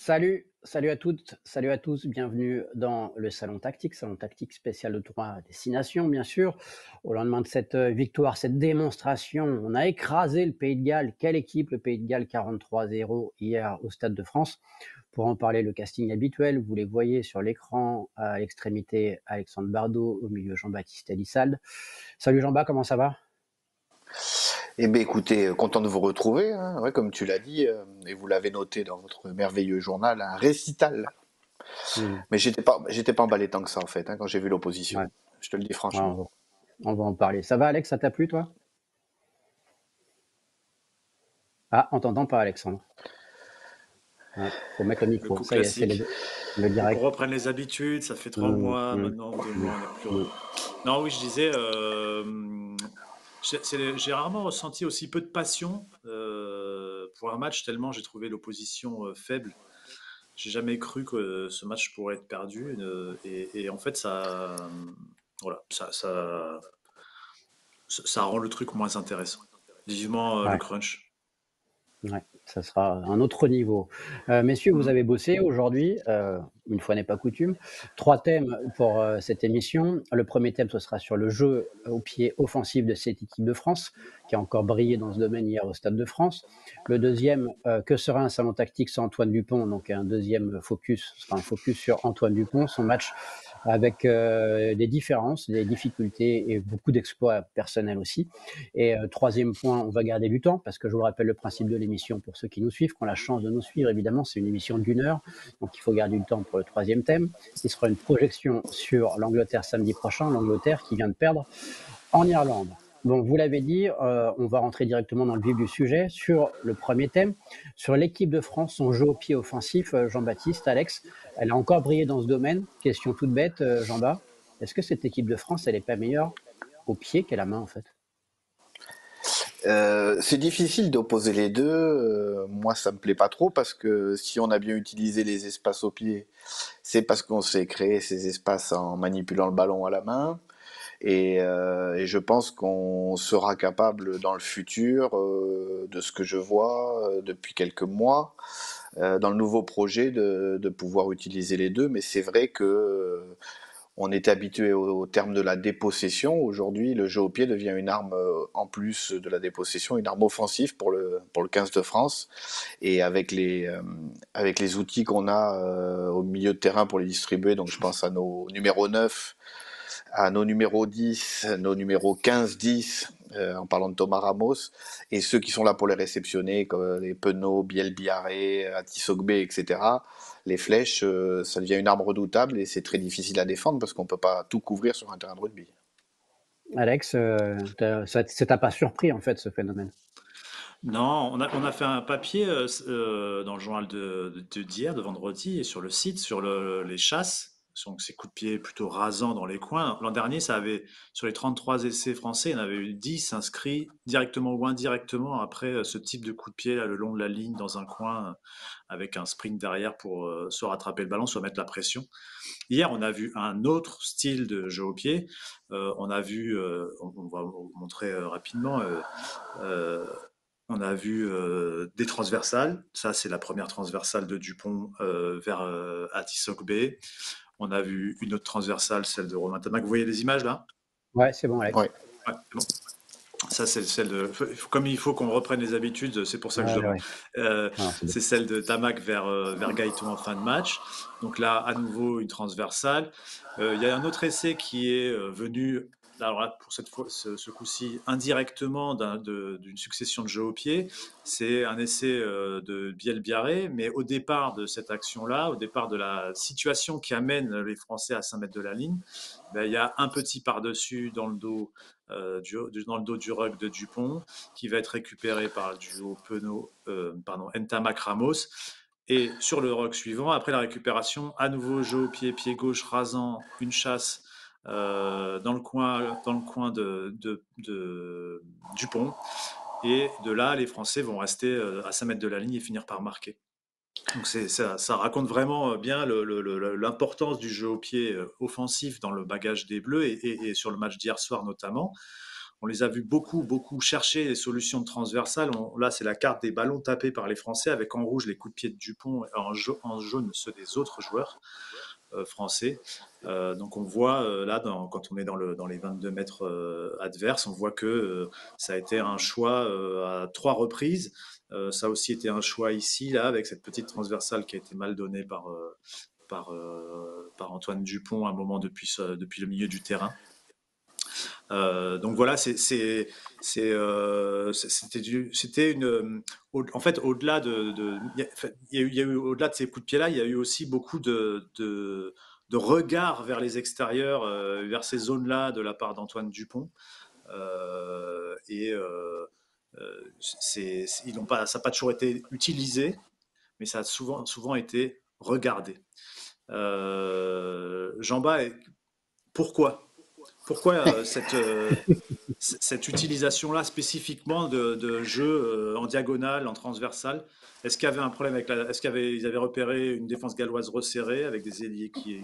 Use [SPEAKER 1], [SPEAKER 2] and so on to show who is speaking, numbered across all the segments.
[SPEAKER 1] Salut à toutes, salut à tous, bienvenue dans le Salon Tactique spécial de 3 destinations, bien sûr. Au lendemain de cette victoire, cette démonstration, on a écrasé le Pays de Galles. Quelle équipe, le Pays de Galles, 43-0 hier au Stade de France. Pour en parler, le casting habituel, vous les voyez sur l'écran, à l'extrémité, Alexandre Bardot, au milieu, Jean-Baptiste Elissalde. Salut Jean-Baptiste, comment ça va?
[SPEAKER 2] Eh bien, écoutez, content de vous retrouver, hein. Ouais, comme tu l'as dit, et vous l'avez noté dans votre merveilleux journal, un récital.
[SPEAKER 1] Hmm,
[SPEAKER 2] Mais j'étais pas emballé tant que ça, en fait, hein, quand j'ai vu l'opposition.
[SPEAKER 1] ouais,
[SPEAKER 2] Je te le dis
[SPEAKER 1] ouais,
[SPEAKER 2] franchement.
[SPEAKER 1] on va en parler. Ça va Alex, ça t'a plu toi? Ah, on t'entend pas Alexandre. Ouais, faut mettre le
[SPEAKER 3] Le
[SPEAKER 1] micro.
[SPEAKER 3] coup
[SPEAKER 1] Ça y est, c'est
[SPEAKER 3] classique.
[SPEAKER 1] le
[SPEAKER 3] Faut qu'on
[SPEAKER 1] direct.
[SPEAKER 3] reprenne les habitudes. Ça fait 3 mois,
[SPEAKER 1] Mm,
[SPEAKER 3] maintenant 2 mois,
[SPEAKER 1] mm,
[SPEAKER 3] on n'a plus.
[SPEAKER 1] mm.
[SPEAKER 3] Non, oui, je disais, j'ai rarement ressenti aussi peu de passion pour un match, tellement j'ai trouvé l'opposition faible. J'ai jamais cru que ce match pourrait être perdu. Et en fait, voilà, ça rend le truc moins intéressant. Vivement le
[SPEAKER 1] Ouais,
[SPEAKER 3] crunch.
[SPEAKER 1] ouais, ça sera un autre niveau. Messieurs, vous
[SPEAKER 3] Mm.
[SPEAKER 1] avez bossé aujourd'hui, une fois n'est pas coutume. 3 thèmes pour cette émission. Le premier thème, ce sera sur le jeu au pied offensif de cette équipe de France, qui a encore brillé dans ce domaine hier au Stade de France. Le deuxième, que sera un salon tactique sans Antoine Dupont? Donc un deuxième focus, ce sera un focus sur Antoine Dupont, son match avec des différences, des difficultés et beaucoup d'exploits personnels aussi. Et troisième point, on va garder du temps parce que je vous rappelle le principe de l'émission pour ceux qui nous suivent, qui ont la chance de nous suivre, évidemment, c'est une émission d'1 heure, donc il faut garder du temps pour le troisième thème, qui sera une projection sur l'Angleterre samedi prochain, l'Angleterre qui vient de perdre en Irlande. Bon, vous l'avez dit, on va rentrer directement dans le vif du sujet sur le premier thème, sur l'équipe de France, son jeu au pied offensif, Jean-Baptiste, Alex, elle a encore brillé dans ce domaine. Question toute bête, Jean-Baptiste, est-ce que cette équipe de France, elle n'est pas meilleure au pied qu'à la main en fait?
[SPEAKER 2] C'est difficile d'opposer les deux. Moi, ça me plaît pas trop parce que si on a bien utilisé les espaces au pied, c'est parce qu'on sait créer ces espaces en manipulant le ballon à la main. Et je pense qu'on sera capable dans le futur, de ce que je vois depuis quelques mois, dans le nouveau projet, de pouvoir utiliser les deux. Mais c'est vrai que on est habitué au terme de la dépossession. Aujourd'hui, le jeu au pied devient une arme, en plus de la dépossession, une arme offensive pour le 15 de France. Et avec les outils qu'on a au milieu de terrain pour les distribuer, donc je pense à nos numéros 9, à nos numéros 10, nos numéros 15-10, en parlant de Thomas Ramos, et ceux qui sont là pour les réceptionner, comme les Penaud, Biel Biarré, Atisogbe, etc. Les flèches, ça devient une arme redoutable et c'est très difficile à défendre parce qu'on ne peut pas tout couvrir sur un terrain de rugby.
[SPEAKER 1] Alex, ça t'a pas surpris en fait ce phénomène?
[SPEAKER 3] Non, on a fait un papier dans le journal d'hier, de vendredi, et sur le site, sur les chasses, donc ces coups de pied plutôt rasants dans les coins. L'an dernier, sur les 33 essais français, il y en avait eu 10 inscrits directement ou indirectement après ce type de coup de pied là, le long de la ligne dans un coin, avec un sprint derrière pour soit rattraper le ballon, soit mettre la pression. Hier, on a vu un autre style de jeu au pied. On a vu, on va vous montrer rapidement, euh, on a vu des transversales. Ça, c'est la première transversale de Dupont vers Atisogbe. On a vu une autre transversale, celle de Romain Tamac. Vous voyez les images là?
[SPEAKER 1] Ouais, c'est bon, Alex.
[SPEAKER 2] Ouais.
[SPEAKER 3] Ouais, bon. Ça, c'est celle de. Comme il faut qu'on reprenne les habitudes, c'est pour ça que je
[SPEAKER 1] Ouais,
[SPEAKER 3] demande.
[SPEAKER 1] ouais.
[SPEAKER 3] Euh,
[SPEAKER 1] Non, c'est bon.
[SPEAKER 3] c'est celle de Tamac vers Gaëton en fin de match. Donc là, à nouveau, une transversale. Il y a un autre essai qui est venu, alors là, pour cette fois, ce coup-ci, indirectement d'une succession de jeux au pied. C'est un essai de Biel Biarré, mais au départ de cette action-là, au départ de la situation qui amène les Français à 5 mètres de la ligne, ben, il y a un petit par-dessus dans le dos dans le dos du ruck de Dupont, qui va être récupéré par le duo Ntamak Ramos. Et sur le ruck suivant, après la récupération, à nouveau jeu au pied gauche rasant, une chasse dans le coin de Dupont. Et de là, les Français vont rester à 5 mètres de la ligne et finir par marquer. Donc ça raconte vraiment bien l'importance du jeu au pied offensif dans le bagage des Bleus et sur le match d'hier soir notamment. on les a vus beaucoup, beaucoup chercher des solutions de transversales. Là, c'est la carte des ballons tapés par les Français, avec en rouge les coups de pied de Dupont, et en jaune ceux des autres joueurs français. Donc on voit là, quand on est dans les 22 mètres adverses, on voit que ça a été un choix à 3 reprises. Ça a aussi été un choix ici, là, avec cette petite transversale qui a été mal donnée par Antoine Dupont à un moment depuis le milieu du terrain. Donc voilà, c'était en fait, au-delà il y a eu au-delà de ces coups de pied là, il y a eu aussi beaucoup de regards vers les extérieurs, vers ces zones-là de la part d'Antoine Dupont. Et ça n'a pas toujours été utilisé, mais ça a souvent été regardé. Jean-Bas, pourquoi? Pourquoi cette utilisation-là spécifiquement de jeu en diagonale, en transversale? Est-ce qu'il y avait un problème est-ce qu'ils avaient repéré une défense galloise resserrée avec des ailiers qui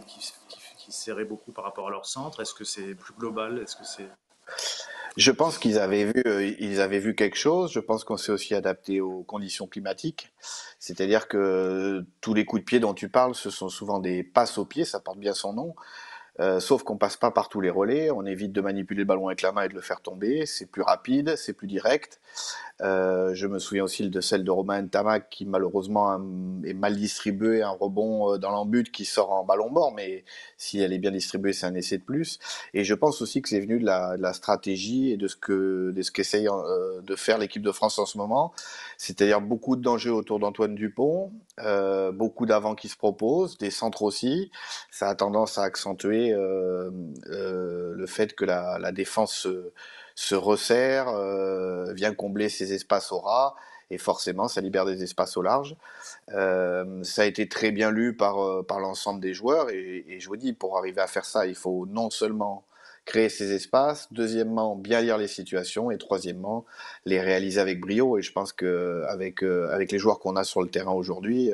[SPEAKER 3] serraient beaucoup par rapport à leur centre? Est-ce que c'est plus global? Est-ce que c'est...
[SPEAKER 2] Je pense ils avaient vu quelque chose. Je pense qu'on s'est aussi adapté aux conditions climatiques. C'est-à-dire que tous les coups de pied dont tu parles, ce sont souvent des passes au pied, ça porte bien son nom. Sauf qu'on passe pas par tous les relais, on évite de manipuler le ballon avec la main et de le faire tomber, c'est plus rapide, c'est plus direct. Je me souviens aussi de celle de Romain Ntamak qui malheureusement est mal distribuée, un rebond dans l'embut qui sort en ballon mort, mais si elle est bien distribuée, c'est un essai de plus. Et je pense aussi que c'est venu de la stratégie et de ce qu'essaye de faire l'équipe de France en ce moment, c'est-à-dire beaucoup d'enjeux autour d'Antoine Dupont, beaucoup d'avants qui se proposent, des centres aussi. Ça a tendance à accentuer le fait que la défense se resserre, vient combler ces espaces au ras, et forcément ça libère des espaces au large. Ça a été très bien lu par l'ensemble des joueurs, et je vous dis, pour arriver à faire ça, il faut non seulement créer ces espaces, deuxièmement bien lire les situations, et troisièmement les réaliser avec brio. Et je pense qu'avec avec les joueurs qu'on a sur le terrain aujourd'hui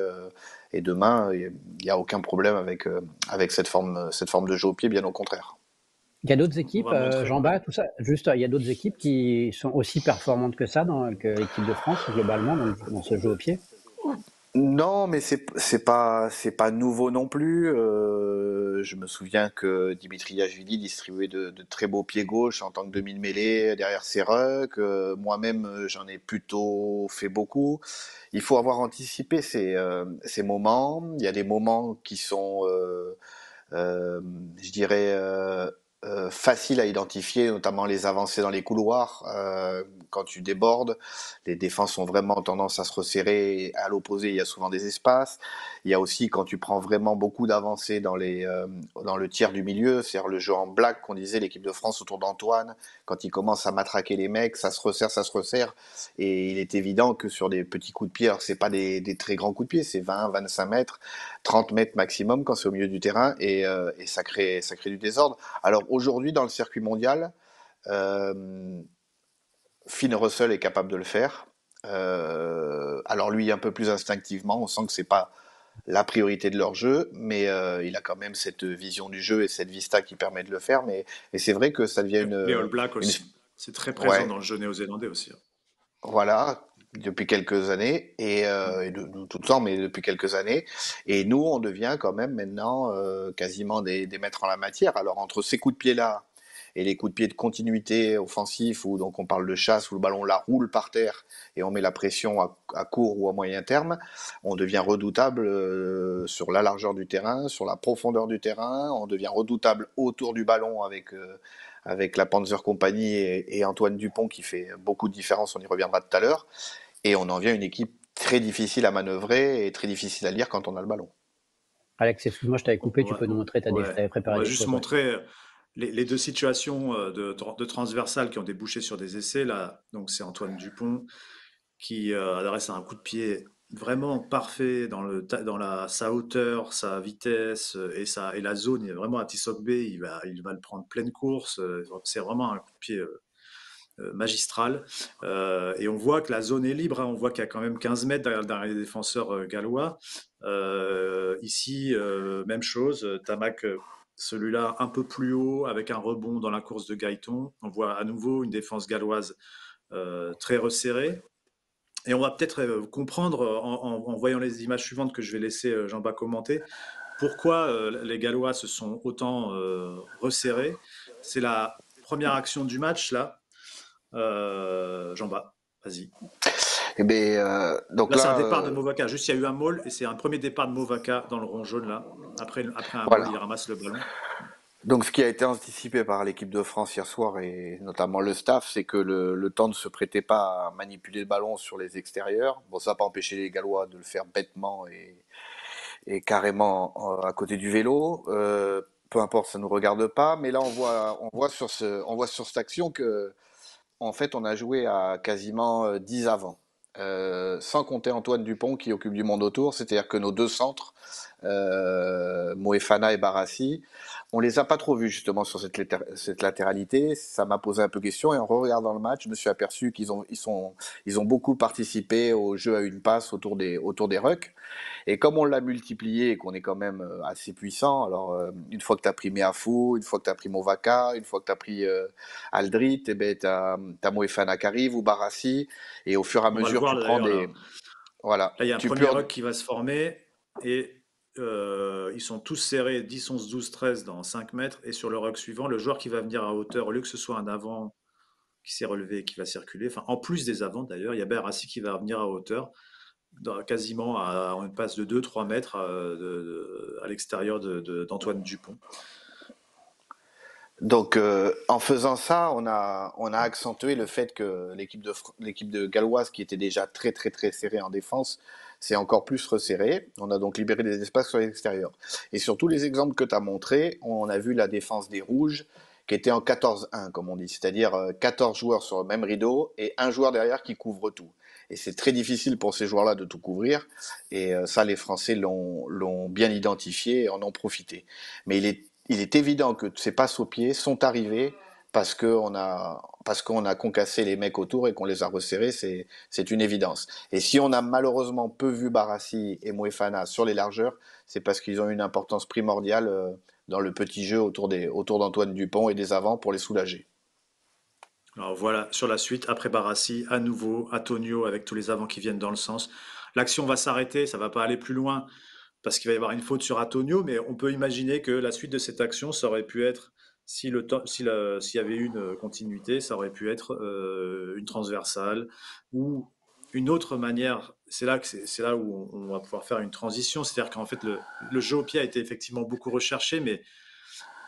[SPEAKER 2] et demain, il n'y a aucun problème avec cette forme de jeu au pied, bien au contraire.
[SPEAKER 1] Il y a d'autres
[SPEAKER 3] On
[SPEAKER 1] équipes,
[SPEAKER 3] va montrer.
[SPEAKER 1] Jean-Bas, tout ça, juste, il y a d'autres équipes qui sont aussi performantes que ça, que l'équipe de France, globalement, dans ce jeu au pied?
[SPEAKER 2] Non, mais c'est pas nouveau non plus. Je me souviens que Dimitri Yachvili distribuait de très beaux pieds gauche en tant que demi-mêlée derrière ses rucks. Moi-même, j'en ai plutôt fait beaucoup. Il faut avoir anticipé ces moments. Il y a des moments qui sont, euh, je dirais, faciles à identifier, notamment les avancées dans les couloirs. Quand tu débordes, les défenses ont vraiment tendance à se resserrer. Et à l'opposé, il y a souvent des espaces. Il y a aussi quand tu prends vraiment beaucoup d'avancées dans le tiers du milieu, c'est-à-dire le jeu en blague qu'on disait, l'équipe de France autour d'Antoine, quand il commence à matraquer les mecs, ça se resserre, ça se resserre. Et il est évident que sur des petits coups de pied, alors c'est pas des très grands coups de pied, c'est 20, 25 mètres, 30 mètres maximum quand c'est au milieu du terrain, et ça crée du désordre. Alors aujourd'hui, dans le circuit mondial, euh, Finn Russell est capable de le faire. Alors lui, un peu plus instinctivement, on sent que c'est pas la priorité de leur jeu, mais il a quand même cette vision du jeu et cette vista qui permet de le faire. Mais et c'est vrai que ça devient
[SPEAKER 3] Les All Blacks
[SPEAKER 2] une
[SPEAKER 3] aussi. C'est très présent
[SPEAKER 2] ouais,
[SPEAKER 3] dans le jeu néo-zélandais aussi.
[SPEAKER 2] voilà, depuis quelques années, et de tout le temps, mais depuis quelques années. Et nous, on devient quand même maintenant quasiment des maîtres en la matière. Alors entre ces coups de pied-là et les coups de pied de continuité offensif, où donc on parle de chasse, où le ballon la roule par terre et on met la pression à court ou à moyen terme, on devient redoutable sur la largeur du terrain, sur la profondeur du terrain, on devient redoutable autour du ballon avec la Panzer Company et Antoine Dupont qui fait beaucoup de différence, on y reviendra tout à l'heure, et on en vient une équipe très difficile à manœuvrer et très difficile à lire quand on a le ballon.
[SPEAKER 1] Alex, excuse-moi, je t'avais coupé, tu peux nous montrer, tu
[SPEAKER 3] Ouais,
[SPEAKER 1] avais
[SPEAKER 3] on
[SPEAKER 1] préparé
[SPEAKER 3] va
[SPEAKER 1] des
[SPEAKER 3] juste
[SPEAKER 1] choses, ouais.
[SPEAKER 3] montrer les deux situations de transversales qui ont débouché sur des essais. Là, donc c'est Antoine Dupont qui adresse un coup de pied vraiment parfait dans sa hauteur, sa vitesse et la zone. Il est vraiment à Tissot Bay, il va le prendre pleine course. C'est vraiment un coup de pied magistral. Et on voit que la zone est libre, hein. On voit qu'il y a quand même 15 mètres derrière les défenseurs gallois. Ici, même chose, Tamac celui-là un peu plus haut avec un rebond dans la course de Gaëton. On voit à nouveau une défense galloise très resserrée. Et on va peut-être comprendre en voyant les images suivantes que je vais laisser Jean-Baptiste commenter pourquoi les Gallois se sont autant resserrés. C'est la première action du match là. Jean-Baptiste, vas-y.
[SPEAKER 2] Et ben, donc
[SPEAKER 3] Là, c'est un
[SPEAKER 2] là,
[SPEAKER 3] départ de Movaca. Juste, il y a eu un maul et c'est un premier départ de Movaca dans le rond jaune là. Après un maul,
[SPEAKER 2] voilà.
[SPEAKER 3] il ramasse le ballon.
[SPEAKER 2] Donc, ce qui a été anticipé par l'équipe de France hier soir et notamment le staff, c'est que le temps ne se prêtait pas à manipuler le ballon sur les extérieurs. Bon, ça n'a pas empêché les Gallois de le faire bêtement et carrément à côté du vélo. Peu importe, ça nous regarde pas. Mais là, on voit sur cette action que, en fait, on a joué à quasiment 10 avant. Sans compter Antoine Dupont qui occupe du monde autour, c'est-à-dire que nos deux centres, Moefana et Barassi, on les a pas trop vus justement sur cette latéralité. Ça m'a posé un peu question et en regardant le match, je me suis aperçu ils ont beaucoup participé au jeu à une passe autour des rucks. Et comme on l'a multiplié et qu'on est quand même assez puissant, alors une fois que tu as pris Meafou, une fois que tu as pris Movaca, une fois que tu as pris Aldrit, eh ben, tu as Moefana qui arrive ou Barassi, et au fur et à
[SPEAKER 3] On va le
[SPEAKER 2] mesure,
[SPEAKER 3] voir
[SPEAKER 2] tu
[SPEAKER 3] là,
[SPEAKER 2] prends
[SPEAKER 3] d'ailleurs
[SPEAKER 2] des.
[SPEAKER 3] là.
[SPEAKER 2] Voilà.
[SPEAKER 3] Là, il y a un
[SPEAKER 2] Tu peux.
[SPEAKER 3] premier ruck qui va se former et ils sont tous serrés 10, 11, 12, 13 dans 5 mètres. Et sur le ruck suivant, le joueur qui va venir à hauteur, au lieu que ce soit un avant qui s'est relevé et qui va circuler, enfin en plus des avants d'ailleurs, il y a Berassi qui va venir à hauteur, quasiment à une passe de 2-3 mètres à l'extérieur d'Antoine Dupont.
[SPEAKER 2] Donc, en faisant ça, on a accentué le fait que l'équipe de Galloise, qui était déjà très très très serrée en défense, s'est encore plus resserrée. On a donc libéré des espaces sur l'extérieur. Et sur tous les exemples que tu as montrés, on a vu la défense des Rouges qui était en 14-1, comme on dit, c'est-à-dire 14 joueurs sur le même rideau et un joueur derrière qui couvre tout. Et c'est très difficile pour ces joueurs-là de tout couvrir. Et ça, les Français l'ont bien identifié et en ont profité. Mais il est évident que ces passes au pied sont arrivées parce qu'on a concassé les mecs autour et qu'on les a resserrés, c'est une évidence. Et si on a malheureusement peu vu Barassi et Moefana sur les largeurs, c'est parce qu'ils ont une importance primordiale dans le petit jeu autour d'Antoine Dupont et des avants pour les soulager.
[SPEAKER 3] Alors voilà, sur la suite, après Barassi, à nouveau, Antonio avec tous les avants qui viennent dans le sens. L'action va s'arrêter, ça va pas aller plus loin parce qu'il va y avoir une faute sur Antonio, mais on peut imaginer que la suite de cette action, ça aurait pu être, s'il y avait eu une continuité, ça aurait pu être une transversale ou une autre manière. C'est là où on va pouvoir faire une transition. C'est-à-dire qu'en fait, le jeu au pied a été effectivement beaucoup recherché, mais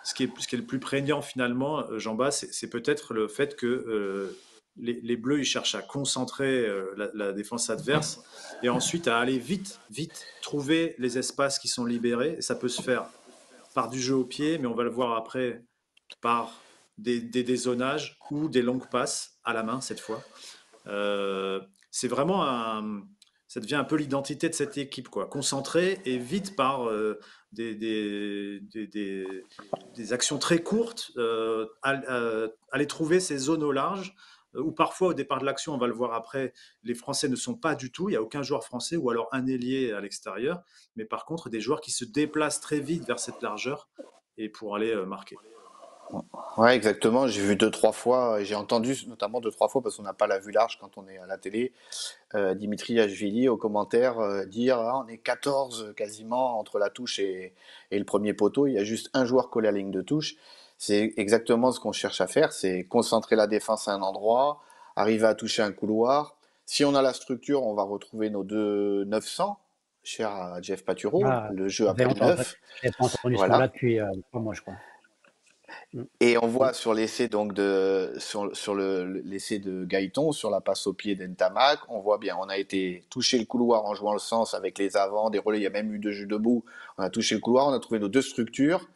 [SPEAKER 3] ce qui est le plus prégnant finalement, Jean-Baptiste, c'est peut-être le fait que les Bleus ils cherchent à concentrer la défense adverse et ensuite à aller vite, vite trouver les espaces qui sont libérés. Et ça peut se faire par du jeu au pied, mais on va le voir après par des dézonages ou des longues passes à la main cette fois. C'est vraiment ça devient un peu l'identité de cette équipe, quoi. Concentrée et vite par des, des, des, des, des actions très courtes, aller trouver ces zones au large, où parfois au départ de l'action, on va le voir après, les Français ne sont pas du tout, il n'y a aucun joueur français, ou alors un ailier à l'extérieur, mais par contre des joueurs qui se déplacent très vite vers cette largeur et pour aller marquer.
[SPEAKER 2] Ouais, exactement. J'ai vu deux, trois fois, j'ai entendu notamment deux, trois fois, parce qu'on n'a pas la vue large quand on est à la télé, Dimitri Ashvili au commentaire dire ah, on est 14 quasiment entre la touche et le premier poteau, il y a juste un joueur collé à la ligne de touche. C'est exactement ce qu'on cherche à faire, c'est concentrer la défense à un endroit, arriver à toucher un couloir. Si on a la structure, on va retrouver nos deux 900, cher à Jeff Paturo,
[SPEAKER 1] Ah,
[SPEAKER 2] le jeu
[SPEAKER 1] ça fait
[SPEAKER 2] après le
[SPEAKER 1] longtemps, ouais.
[SPEAKER 2] 9.
[SPEAKER 1] J'avais pas entendu ce mot-là
[SPEAKER 2] Voilà.
[SPEAKER 1] depuis 3 mois, je crois. Mm.
[SPEAKER 2] Et on voit
[SPEAKER 1] Mm.
[SPEAKER 2] sur l'essai donc sur l'essai de Gaëton, sur la passe au pied d'Entamac, on voit bien, on a été toucher le couloir en jouant le sens avec les avants, des relais, il y a même eu deux jeux debout, on a touché le couloir, on a trouvé nos deux structures.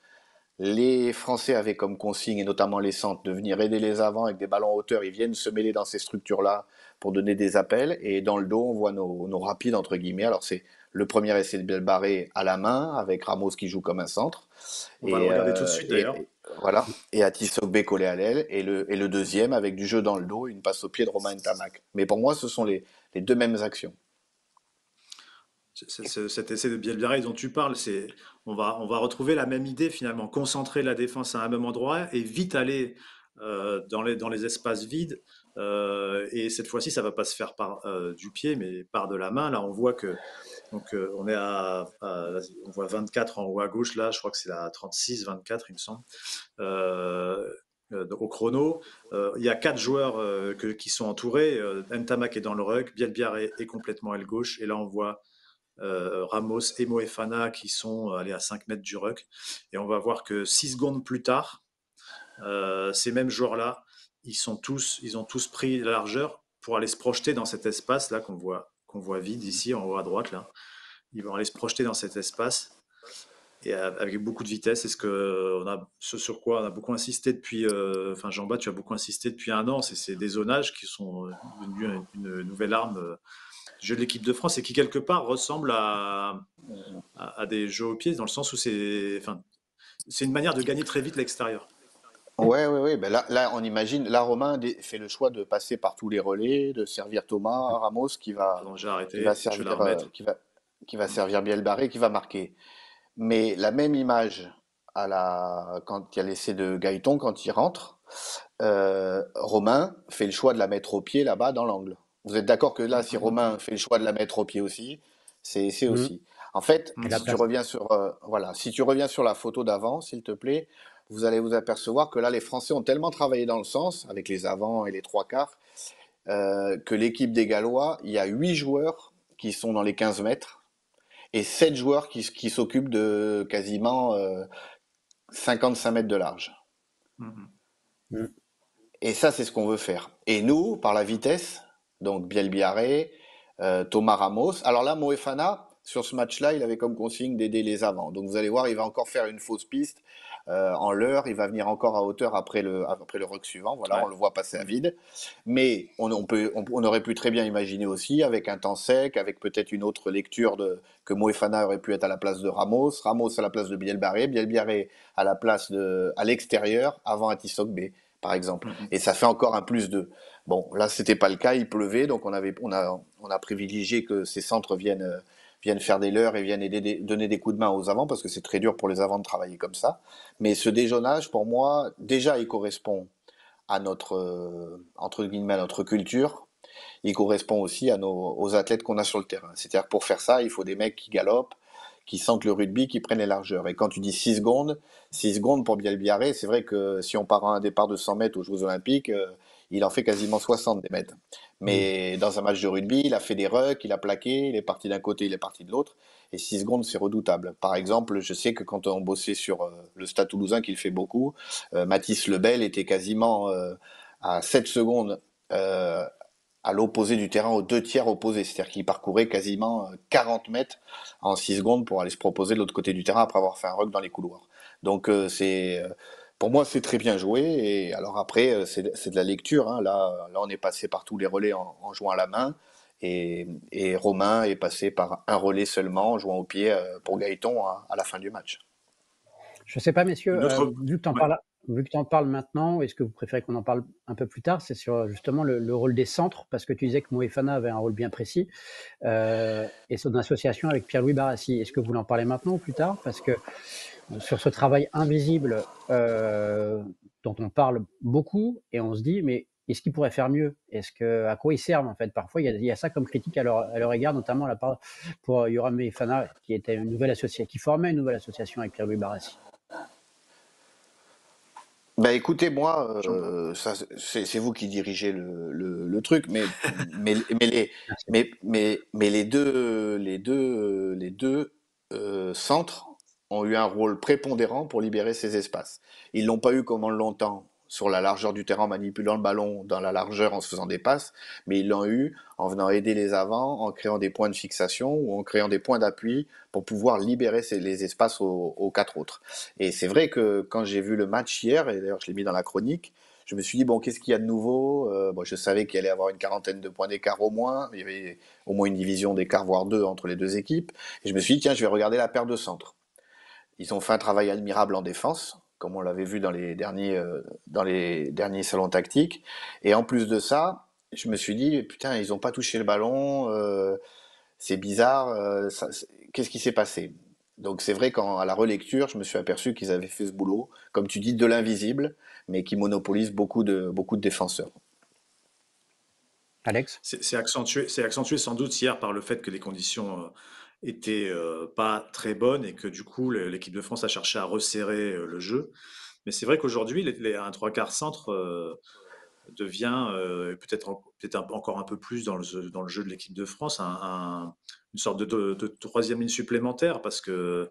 [SPEAKER 2] Les Français avaient comme consigne, et notamment les centres, de venir aider les avants avec des ballons en hauteur, ils viennent se mêler dans ces structures-là pour donner des appels, et dans le dos, on voit nos rapides, entre guillemets, alors c'est le premier essai de Belbarré à la main, avec Ramos qui joue comme un centre,
[SPEAKER 3] On va le regarder tout de suite d'ailleurs.
[SPEAKER 2] et voilà. Et Atis Sogbe collé à l'aile. Et le deuxième avec du jeu dans le dos, une passe au pied de Romain Ntamak. Mais pour moi, ce sont les deux mêmes actions.
[SPEAKER 3] Cet essai de Bielbiarré dont tu parles, on va retrouver la même idée finalement, concentrer la défense à un même endroit et vite aller dans les espaces vides. Et cette fois-ci, ça va pas se faire par du pied, mais par de la main. Là, on voit que on est on voit 24 en haut à gauche. Là, je crois que c'est la 36-24, il me semble. Au chrono, il y a quatre joueurs qui sont entourés. Ntamak est dans le ruck, Bielbiarré est complètement aile gauche, et là on voit Ramos et Moefana qui sont allés à 5 mètres du ruck. Et on va voir que 6 secondes plus tard, ces mêmes joueurs-là, ils ont tous pris la largeur pour aller se projeter dans cet espace-là qu'on voit vide ici en haut à droite. Là. Ils vont aller se projeter dans cet espace et avec beaucoup de vitesse. Ce sur quoi on a beaucoup insisté depuis, enfin Jean-Baptiste, tu as beaucoup insisté depuis un an, c'est ces dézonages qui sont devenus une nouvelle arme du jeu de l'équipe de France et qui quelque part ressemble à des jeux au pied dans le sens où c'est une manière de gagner très vite l'extérieur.
[SPEAKER 2] Ouais, ouais, ouais. Ben là, on imagine, là, Romain fait le choix de passer par tous les relais, de servir Thomas Ramos
[SPEAKER 3] Pardon, j'ai
[SPEAKER 2] qui va
[SPEAKER 3] arrêté, je vais la
[SPEAKER 2] servir,
[SPEAKER 3] remettre.
[SPEAKER 2] qui va servir Bielbarré, qui va marquer. Mais la même image quand il y a l'essai de Gaëton, quand il rentre, Romain fait le choix de la mettre au pied là-bas dans l'angle. Vous êtes d'accord que là, si Romain fait le choix de la mettre au pied aussi, c'est
[SPEAKER 1] Mmh.
[SPEAKER 2] aussi. En fait,
[SPEAKER 1] Et la
[SPEAKER 2] si tu
[SPEAKER 1] place.
[SPEAKER 2] reviens sur, voilà, si tu reviens sur la photo d'avant, s'il te plaît, vous allez vous apercevoir que là, les Français ont tellement travaillé dans le sens, avec les avants et les trois quarts, que l'équipe des Gallois, il y a 8 joueurs qui sont dans les 15 mètres et 7 joueurs qui s'occupent de quasiment 55 mètres de large.
[SPEAKER 3] Mhm.
[SPEAKER 1] Mmh.
[SPEAKER 2] Et ça, c'est ce qu'on veut faire. Et nous, par la vitesse, donc Bielbiarré, Thomas Ramos. Alors là, Moefana, sur ce match-là, il avait comme consigne d'aider les avants. Donc vous allez voir, il va encore faire une fausse piste en l'heure. Il va venir encore à hauteur après le ruck suivant. Voilà, on
[SPEAKER 3] Ouais.
[SPEAKER 2] le voit passer à vide. Mais on aurait pu très bien imaginer aussi, avec un temps sec, avec peut-être une autre lecture que Moefana aurait pu être à la place de Ramos, Ramos à la place de Bielbiarré, Bielbiarré à l'extérieur, avant Atisok B, par exemple.
[SPEAKER 3] Mhm.
[SPEAKER 2] Et ça fait encore un plus 2. Bon, là, c'était pas le cas, il pleuvait, donc on a privilégié que ces centres viennent faire des leurres et viennent donner des coups de main aux avants, parce que c'est très dur pour les avants de travailler comme ça. Mais ce déjonnage, pour moi, déjà, il correspond à notre, entre guillemets, à notre culture. Il correspond aussi aux athlètes qu'on a sur le terrain. C'est-à-dire, pour faire ça, il faut des mecs qui galopent, qui sentent le rugby, qui prennent les largeurs. Et quand tu dis 6 secondes pour Bielbiarré, c'est vrai que si on part à un départ de 100 mètres aux Jeux Olympiques, il en fait quasiment 60 des mètres.
[SPEAKER 1] Mmh.
[SPEAKER 2] Mais dans un match de rugby, il a fait des rucks, il a plaqué, il est parti d'un côté, il est parti de l'autre. Et 6 secondes, c'est redoutable. Par exemple, je sais que quand on bossait sur le Stade Toulousain, qu'il fait beaucoup, Mathis Lebel était quasiment à 7 secondes euh, à l'opposé du terrain, aux 2 tiers opposés. C'est-à-dire qu'il parcourait quasiment 40 mètres en 6 secondes pour aller se proposer de l'autre côté du terrain après avoir fait un ruck dans les couloirs. Donc pour moi, c'est très bien joué. Et alors après, c'est de la lecture. Hein. Là, on est passé par tous les relais en jouant à la main. Et Romain est passé par un relais seulement en jouant au pied pour Gaëton à la fin du match.
[SPEAKER 1] Je sais pas, messieurs,
[SPEAKER 3] Une autre. Ouais.
[SPEAKER 1] vu que tu en parles maintenant, est-ce que vous préférez qu'on en parle un peu plus tard? C'est sur justement le rôle des centres, parce que tu disais que Moefana avait un rôle bien précis, et son association avec Pierre-Louis Barassi. Est-ce que vous voulez en parler maintenant ou plus tard? Parce que sur ce travail invisible dont on parle beaucoup, et on se dit, mais est-ce qu'il pourrait faire mieux? À quoi ils servent en fait? Parfois, il y a ça comme critique à leur égard, notamment pour Yoram Moefana, qui formait une nouvelle association avec Pierre-Louis Barassi.
[SPEAKER 2] Bah écoutez, moi,
[SPEAKER 3] Jean-Baptiste.
[SPEAKER 2] c'est vous qui dirigez le truc, mais
[SPEAKER 1] Merci.
[SPEAKER 2] mais les deux centres ont eu un rôle prépondérant pour libérer ces espaces. Ils l'ont pas eu comme on l'entend sur la largeur du terrain en manipulant le ballon dans la largeur en se faisant des passes, mais ils l'ont eu en venant aider les avants, en créant des points de fixation ou en créant des points d'appui pour pouvoir libérer les espaces aux quatre autres. Et c'est vrai que quand j'ai vu le match hier, et d'ailleurs je l'ai mis dans la chronique, je me suis dit, bon, qu'est-ce qu'il y a de nouveau bon, je savais qu'il allait y avoir une quarantaine de points d'écart au moins. Il y avait au moins une division d'écart, voire deux, entre les deux équipes. Et je me suis dit, tiens, je vais regarder la paire de centres. Ils ont fait un travail admirable en défense, comme on l'avait vu dans les derniers salons tactiques. Et en plus de ça, je me suis dit, putain, ils n'ont pas touché le ballon. c'est bizarre, qu'est-ce qui s'est passé? Donc c'est vrai qu'à la relecture, je me suis aperçu qu'ils avaient fait ce boulot, comme tu dis, de l'invisible, mais qui monopolise beaucoup de défenseurs.
[SPEAKER 1] Alex?
[SPEAKER 3] C'est accentué sans doute hier par le fait que les conditions étaient pas très bonnes et que du coup l'équipe de France a cherché à resserrer le jeu. Mais c'est vrai qu'aujourd'hui, un trois quarts centre devient encore un peu plus dans le jeu de l'équipe de France, une sorte de troisième ligne supplémentaire parce que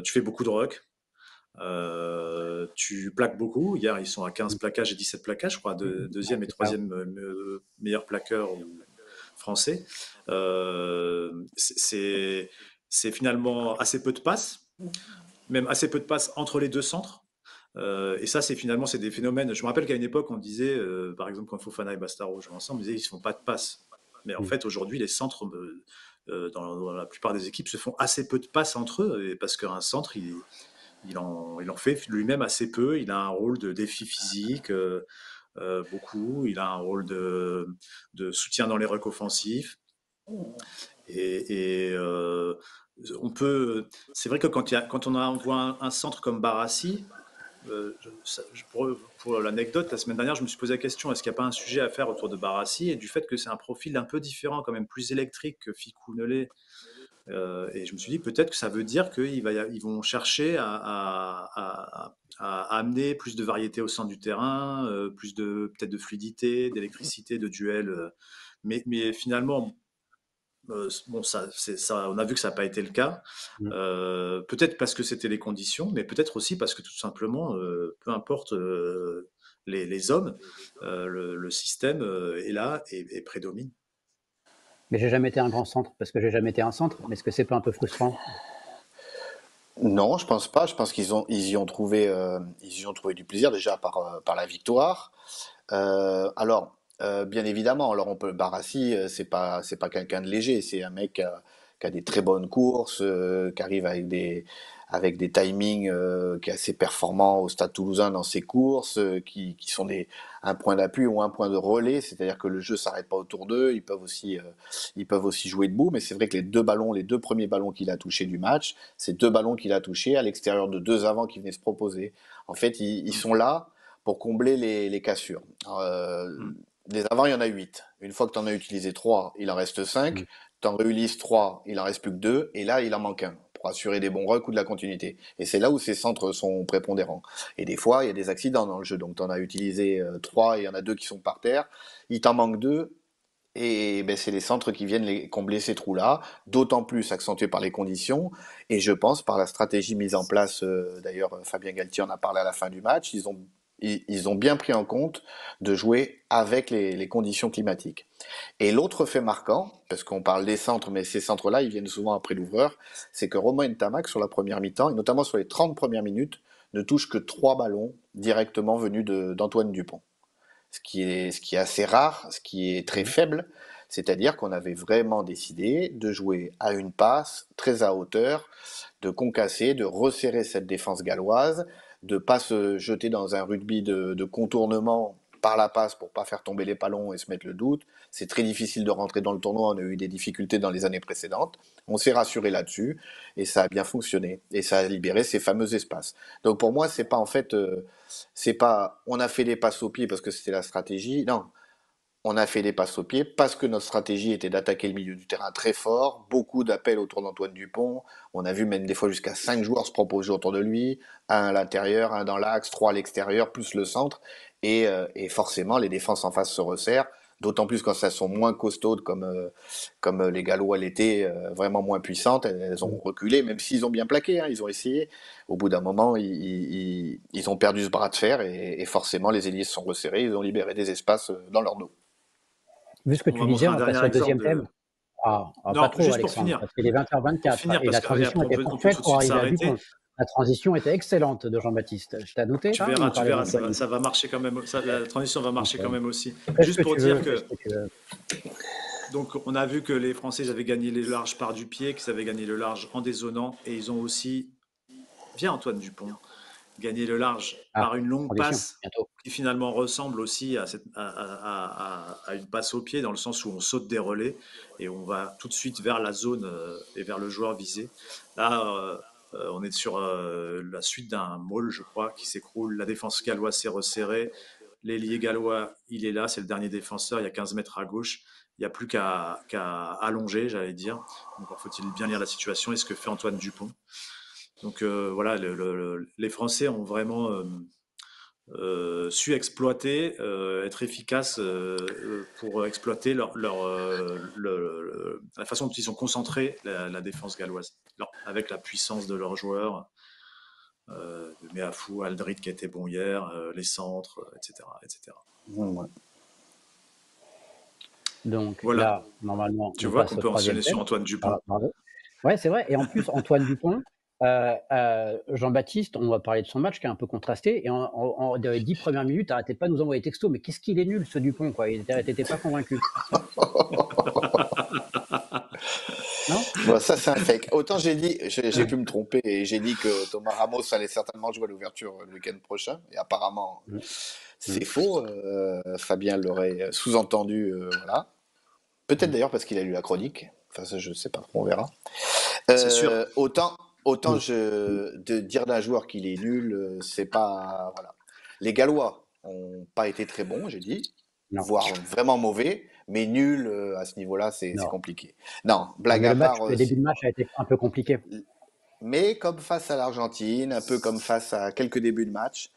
[SPEAKER 3] tu fais beaucoup de ruck, tu plaques beaucoup. Hier, ils sont à 15 plaquages et 17 plaquages, je crois,
[SPEAKER 1] Ouais,
[SPEAKER 3] deuxième et
[SPEAKER 1] c'est ça.
[SPEAKER 3] troisième meilleur plaqueur français. C'est finalement assez peu de passes, même assez peu de passes entre les deux centres. Et ça, c'est des phénomènes. Je me rappelle qu'à une époque, on disait, par exemple, quand Fofana et Bastaro jouaient ensemble, on disait ils ne font pas de passes. Mais en
[SPEAKER 1] Mm.
[SPEAKER 3] fait, aujourd'hui, les centres, dans la plupart des équipes, se font assez peu de passes entre eux, et parce qu'un centre, il en fait lui-même assez peu. Il a un rôle de défi physique, beaucoup. Il a un rôle de soutien dans les rucks offensifs. Et on peut. C'est vrai que quand on voit un centre comme Barassi, pour l'anecdote, la semaine dernière, je me suis posé la question, est-ce qu'il n'y a pas un sujet à faire autour de Barassi et du fait que c'est un profil un peu différent, quand même plus électrique que Ficou ne l'est. Et je me suis dit peut-être que ça veut dire ils vont chercher à amener plus de variété au centre du terrain, plus peut-être de fluidité, d'électricité, de duel. Mais finalement, bon, ça, on a vu que ça n'a pas été le cas.
[SPEAKER 1] Mm.
[SPEAKER 3] Peut-être parce que c'était les conditions, mais peut-être aussi parce que tout simplement, peu importe les hommes, le système est là et prédomine.
[SPEAKER 1] Mais j'ai jamais été un grand centre parce que j'ai jamais été un centre. Mais est-ce que c'est pas un peu frustrant?
[SPEAKER 2] Non, je pense pas. Je pense ils y ont trouvé du plaisir déjà par la victoire. Bien évidemment, alors Barassi, c'est pas quelqu'un de léger. C'est un mec qui a des très bonnes courses, qui arrive avec des timings qui est assez performant au Stade Toulousain dans ses courses, qui sont un point d'appui ou un point de relais. C'est-à-dire que le jeu s'arrête pas autour d'eux. Ils peuvent aussi jouer debout. Mais c'est vrai que les deux premiers ballons qu'il a touchés du match, c'est deux ballons qu'il a touchés à l'extérieur de deux avants qui venaient se proposer. En fait, ils
[SPEAKER 3] Mm,
[SPEAKER 2] sont là pour combler les cassures.
[SPEAKER 3] mm,
[SPEAKER 2] Des avants, il y en a 8. Une fois que tu en as utilisé 3, il en reste 5.
[SPEAKER 1] Mm.
[SPEAKER 2] Tu en réutilises 3, il en reste plus que 2. Et là, il en manque un pour assurer des bons rucks ou de la continuité. Et c'est là où ces centres sont prépondérants. Et des fois, il y a des accidents dans le jeu. Donc, tu en as utilisé 3 et il y en a 2 qui sont par terre. Il t'en manque 2. Et ben, c'est les centres qui viennent combler ces trous-là, d'autant plus accentués par les conditions, et je pense par la stratégie mise en place, d'ailleurs Fabien Galtier en a parlé à la fin du match, ils ont bien pris en compte de jouer avec les conditions climatiques. Et l'autre fait marquant, parce qu'on parle des centres, mais ces centres-là, ils viennent souvent après l'ouvreur, c'est que Romain Ntamak, sur la première mi-temps, et notamment sur les 30 premières minutes, ne touche que 3 ballons directement venus d'Antoine Dupont, ce qui est assez rare, ce qui est très
[SPEAKER 1] Mm.
[SPEAKER 2] faible, c'est-à-dire qu'on avait vraiment décidé de jouer à une passe très à hauteur, de concasser, de resserrer cette défense galloise, de ne pas se jeter dans un rugby de contournement par la passe pour pas faire tomber les ballons et se mettre le doute. C'est très difficile de rentrer dans le tournoi, on a eu des difficultés dans les années précédentes. On s'est rassuré là-dessus et ça a bien fonctionné et ça a libéré ces fameux espaces. Donc pour moi, c'est pas en fait c'est pas on a fait des passes au pied parce que c'était la stratégie. Non, on a fait des passes au pied parce que notre stratégie était d'attaquer le milieu du terrain très fort, beaucoup d'appels autour d'Antoine Dupont. On a vu même des fois jusqu'à 5 joueurs se proposer autour de lui, un à l'intérieur, un dans l'axe, 3 à l'extérieur, plus le centre. Et forcément, les défenses en face se resserrent, d'autant plus quand elles sont moins costaudes comme les Gallois l'étaient, vraiment moins puissantes. Elles
[SPEAKER 1] Mm.
[SPEAKER 2] ont reculé, même s'ils ont bien plaqué, hein, ils ont essayé. Au bout d'un moment, ils ont perdu ce bras de fer et forcément, les ailiers se sont resserrés, ils ont libéré des espaces dans leur dos.
[SPEAKER 1] Vu ce que
[SPEAKER 3] On
[SPEAKER 1] tu
[SPEAKER 3] va
[SPEAKER 1] disais,
[SPEAKER 3] montrer
[SPEAKER 1] on
[SPEAKER 3] un
[SPEAKER 1] va passer
[SPEAKER 3] dernier
[SPEAKER 1] au
[SPEAKER 3] exemple
[SPEAKER 1] deuxième thème.
[SPEAKER 3] de.
[SPEAKER 1] Pas
[SPEAKER 3] Non,
[SPEAKER 1] trop,
[SPEAKER 3] juste pour
[SPEAKER 1] Alexandre,
[SPEAKER 3] finir.
[SPEAKER 1] parce qu'il est 20h24 et
[SPEAKER 3] Parce
[SPEAKER 1] la
[SPEAKER 3] qu'après
[SPEAKER 1] transition était
[SPEAKER 3] on peut
[SPEAKER 1] parfaite
[SPEAKER 3] tout de
[SPEAKER 1] pour
[SPEAKER 3] suite
[SPEAKER 1] arriver à Dupont.
[SPEAKER 3] s'arrêter.
[SPEAKER 1] La transition était excellente de Jean-Baptiste. Je t'ai noté là ou on
[SPEAKER 3] Tu
[SPEAKER 1] parlait
[SPEAKER 3] verras,
[SPEAKER 1] d'Antoine
[SPEAKER 3] ça
[SPEAKER 1] Dupont?
[SPEAKER 3] va marcher quand même. La transition va
[SPEAKER 1] Donc,
[SPEAKER 3] marcher quand même aussi.
[SPEAKER 1] fais ce
[SPEAKER 3] Juste
[SPEAKER 1] que
[SPEAKER 3] pour
[SPEAKER 1] tu veux,
[SPEAKER 3] dire
[SPEAKER 1] fais ce
[SPEAKER 3] que,
[SPEAKER 1] que tu veux.
[SPEAKER 3] donc, on a vu que les Français ils avaient gagné les larges par du pied, qu'ils avaient gagné le large en dézonant, et ils ont aussi, via Antoine Dupont, gagner le large
[SPEAKER 1] Ah,
[SPEAKER 3] par une longue
[SPEAKER 1] transition,
[SPEAKER 3] passe
[SPEAKER 1] bientôt.
[SPEAKER 3] qui finalement ressemble aussi à une passe au pied, dans le sens où on saute des relais et on va tout de suite vers la zone et vers le joueur visé. Là, on est sur la suite d'un maul, je crois, qui s'écroule. La défense galloise s'est resserrée. L'ailier gallois, il est là, c'est le dernier défenseur, il y a 15 mètres à gauche. Il n'y a plus qu'à allonger, j'allais dire. Donc, faut-il bien lire la situation et ce que fait Antoine Dupont. Donc voilà, les Français ont vraiment su exploiter, être efficaces pour exploiter la façon dont ils ont concentré la défense galloise, avec la puissance de leurs joueurs, de Meafou, Aldrit qui était bon hier, les centres, etc., etc.
[SPEAKER 2] Ouais.
[SPEAKER 1] Donc
[SPEAKER 3] Voilà,
[SPEAKER 1] là, normalement,
[SPEAKER 3] tu
[SPEAKER 1] on
[SPEAKER 3] vois
[SPEAKER 1] passe
[SPEAKER 3] qu'on
[SPEAKER 1] au
[SPEAKER 3] peut
[SPEAKER 1] troisième
[SPEAKER 3] enchaîner sur
[SPEAKER 1] thème.
[SPEAKER 3] Antoine Dupont.
[SPEAKER 1] Bravo. Ouais, c'est vrai et en plus Antoine Dupont, Jean-Baptiste, on va parler de son match qui est un peu contrasté et dans les 10 premières minutes, tu arrêtais pas de nous envoyer des textos: «Mais qu'est-ce qu'il est nul ce Dupont, quoi». Tu étais pas convaincu, non?
[SPEAKER 2] Bon, ça, c'est un fake. Autant j'ai pu me tromper et j'ai dit que Thomas Ramos allait certainement jouer à l'ouverture le week-end prochain. Et apparemment,
[SPEAKER 1] Mmh, mmh.
[SPEAKER 2] c'est faux. Fabien l'aurait sous-entendu. Voilà. Peut-être
[SPEAKER 1] Mmh.
[SPEAKER 2] d'ailleurs parce qu'il a lu la chronique. Enfin, ça, je sais pas trop, on verra.
[SPEAKER 3] C'est sûr.
[SPEAKER 2] Autant
[SPEAKER 1] Mmh. Mmh.
[SPEAKER 2] de dire d'un joueur qu'il est nul, c'est pas. Voilà. Les Gallois ont pas été très bons, j'ai dit,
[SPEAKER 1] Non,
[SPEAKER 2] voire vraiment mauvais, mais nul à ce niveau-là, c'est
[SPEAKER 1] non,
[SPEAKER 2] compliqué. Non,
[SPEAKER 1] non,
[SPEAKER 2] blague
[SPEAKER 1] mais
[SPEAKER 2] à part,
[SPEAKER 1] le début de match a été un peu compliqué.
[SPEAKER 2] mais comme face à l'Argentine, un peu comme face à quelques débuts de match,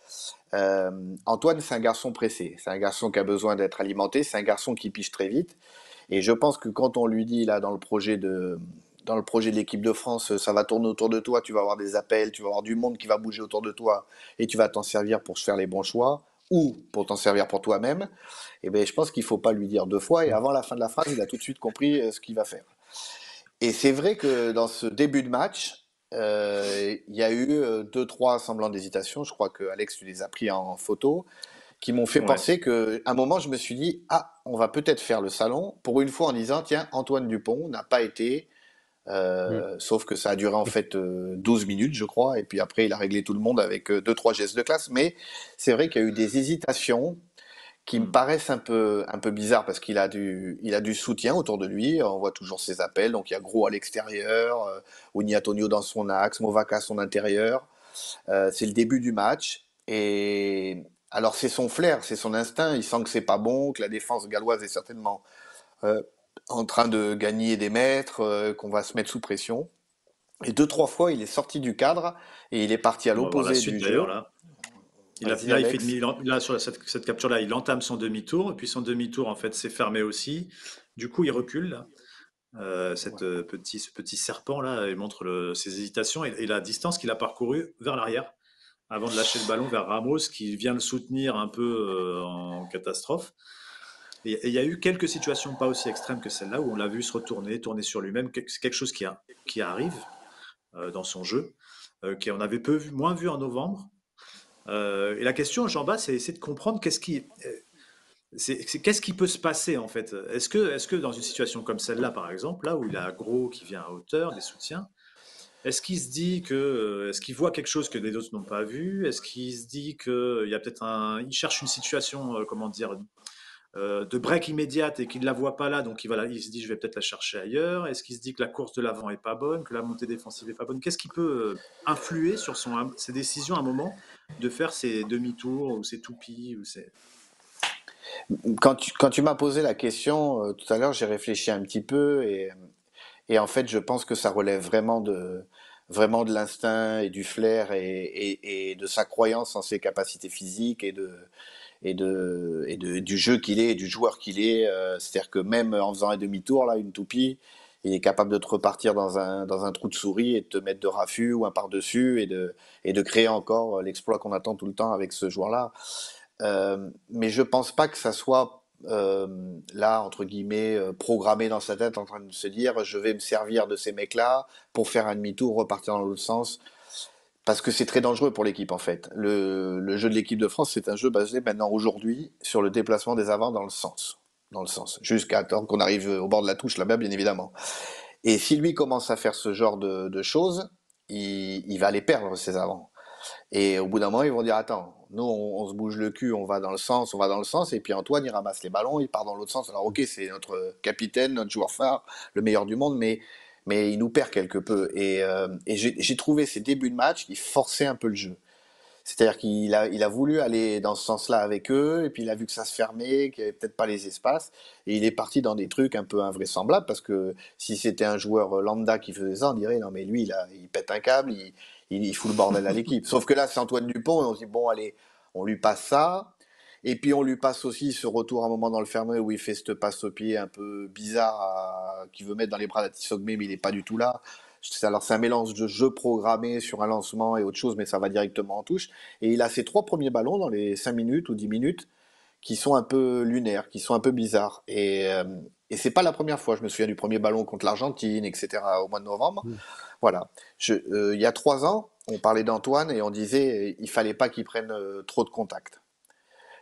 [SPEAKER 2] euh, Antoine, c'est un garçon pressé. C'est un garçon qui a besoin d'être alimenté. C'est un garçon qui piche très vite. Et je pense que quand on lui dit là dans le projet de l'équipe de France, ça va tourner autour de toi, tu vas avoir des appels, tu vas avoir du monde qui va bouger autour de toi et tu vas t'en servir pour faire les bons choix ou pour t'en servir pour toi-même. Et ben je pense qu'il faut pas lui dire deux fois et
[SPEAKER 1] Mmh.
[SPEAKER 2] avant la fin de la phrase, il a tout de suite compris ce qu'il va faire. Et c'est vrai que dans ce début de match, il y a eu deux, trois semblants d'hésitation. Je crois que Alex, tu les as pris en photo, qui m'ont fait
[SPEAKER 3] Ouais.
[SPEAKER 2] penser qu'à un moment, je me suis dit, ah, on va peut-être faire le salon, pour une fois en disant, tiens, Antoine Dupont n'a pas été,
[SPEAKER 1] Mmh.
[SPEAKER 2] sauf que ça a duré en
[SPEAKER 1] Et
[SPEAKER 2] fait 12 minutes, je crois, et puis après, il a réglé tout le monde avec deux, trois gestes de classe, mais c'est vrai qu'il y a eu des hésitations qui me
[SPEAKER 3] Hmm.
[SPEAKER 2] paraissent un peu bizarres parce il a du soutien autour de lui. On voit toujours ses appels. Donc il y a Gros à l'extérieur, Uni Antonio dans son axe, Movaca à son intérieur. C'est le début du match. Et alors c'est son flair, c'est son instinct. Il sent que c'est pas bon, que la défense galloise est certainement euh, en train de gagner des mètres, qu'on va se mettre sous pression. Et deux, trois fois, il est sorti du cadre et il est parti à
[SPEAKER 3] On va voir la
[SPEAKER 2] l'opposé
[SPEAKER 3] suite
[SPEAKER 2] du
[SPEAKER 3] d'ailleurs
[SPEAKER 2] jeu.
[SPEAKER 3] là.
[SPEAKER 2] Vas-y,
[SPEAKER 3] Là, il fait
[SPEAKER 2] Alex.
[SPEAKER 3] demi, là sur cette capture-là, il entame son demi-tour, et puis son demi-tour, en fait, s'est fermé aussi. Du coup, il recule, là. Ce petit serpent-là, il montre ses hésitations et la distance qu'il a parcourue vers l'arrière, avant de lâcher le ballon vers Ramos, qui vient le soutenir un peu en catastrophe. Et il y a eu quelques situations pas aussi extrêmes que celle-là, où on l'a vu se retourner, tourner sur lui-même. C'est quelque chose qui arrive dans son jeu, qu'on avait moins vu en novembre. Et la question, Jean-Bas, c'est essayer de comprendre qu'est-ce qui peut se passer en fait. Est-ce que dans une situation comme celle-là, par exemple, là où il a Gros qui vient à hauteur, des soutiens, est-ce qu'il se dit est-ce qu'il voit quelque chose que les autres n'ont pas vu? Est-ce qu'il se dit il y a peut-être il cherche une situation, comment dire, de break immédiate et qu'il ne la voit pas là, donc il se dit je vais peut-être la chercher ailleurs. Est-ce qu'il se dit que la course de l'avant est pas bonne, que la montée défensive est pas bonne? Qu'est-ce qui peut influer sur ses décisions à un moment de faire ses demi-tours ou ses toupies ou ses...
[SPEAKER 2] Quand tu m'as posé la question tout à l'heure, j'ai réfléchi un petit peu et en fait, je pense que ça relève vraiment de l'instinct et du flair et de sa croyance en ses capacités physiques du jeu qu'il est et du joueur qu'il est. C'est-à-dire que même en faisant un demi-tour, là, une toupie, il est capable de te repartir dans un trou de souris et de te mettre de raffut ou un par-dessus et de créer encore l'exploit qu'on attend tout le temps avec ce joueur-là. Mais je pense pas que ça soit là, entre guillemets, programmé dans sa tête en train de se dire je vais me servir de ces mecs-là pour faire un demi-tour, repartir dans l'autre sens. Parce que c'est très dangereux pour l'équipe en fait. Le jeu de l'équipe de France, c'est un jeu basé maintenant aujourd'hui sur le déplacement des avants dans le sens. Dans le sens. Jusqu'à temps qu'on arrive au bord de la touche là-bas, bien évidemment. Et si lui commence à faire ce genre de choses, il va les perdre, ses avants. Et au bout d'un moment, ils vont dire, attends, nous, on se bouge le cul, on va dans le sens, et puis Antoine, il ramasse les ballons, il part dans l'autre sens. Alors, ok, c'est notre capitaine, notre joueur phare, le meilleur du monde, mais il nous perd quelque peu. Et j'ai trouvé ces débuts de match qui forçaient un peu le jeu. C'est-à-dire il a voulu aller dans ce sens-là avec eux, et puis il a vu que ça se fermait, qu'il n'y avait peut-être pas les espaces, et il est parti dans des trucs un peu invraisemblables, parce que si c'était un joueur lambda qui faisait ça, on dirait, non mais lui, il pète un câble, il fout le bordel à l'équipe. Sauf que là, c'est Antoine Dupont, et on se dit, bon, allez, on lui passe ça, et puis on lui passe aussi ce retour à un moment dans le fermé où il fait cette passe au pied un peu bizarre qu'il veut mettre dans les bras d'Atisogbe, mais il n'est pas du tout là. Alors c'est un mélange de jeu programmé sur un lancement et autre chose, mais ça va directement en touche. Et il a ses 3 premiers ballons dans les 5 minutes ou 10 minutes qui sont un peu lunaires, qui sont un peu bizarres. Et c'est pas la première fois. Je me souviens du premier ballon contre l'Argentine, etc. au mois de novembre.
[SPEAKER 1] Mmh.
[SPEAKER 2] Voilà. Il y a 3 ans, on parlait d'Antoine et on disait il fallait pas qu'il prenne trop de contact.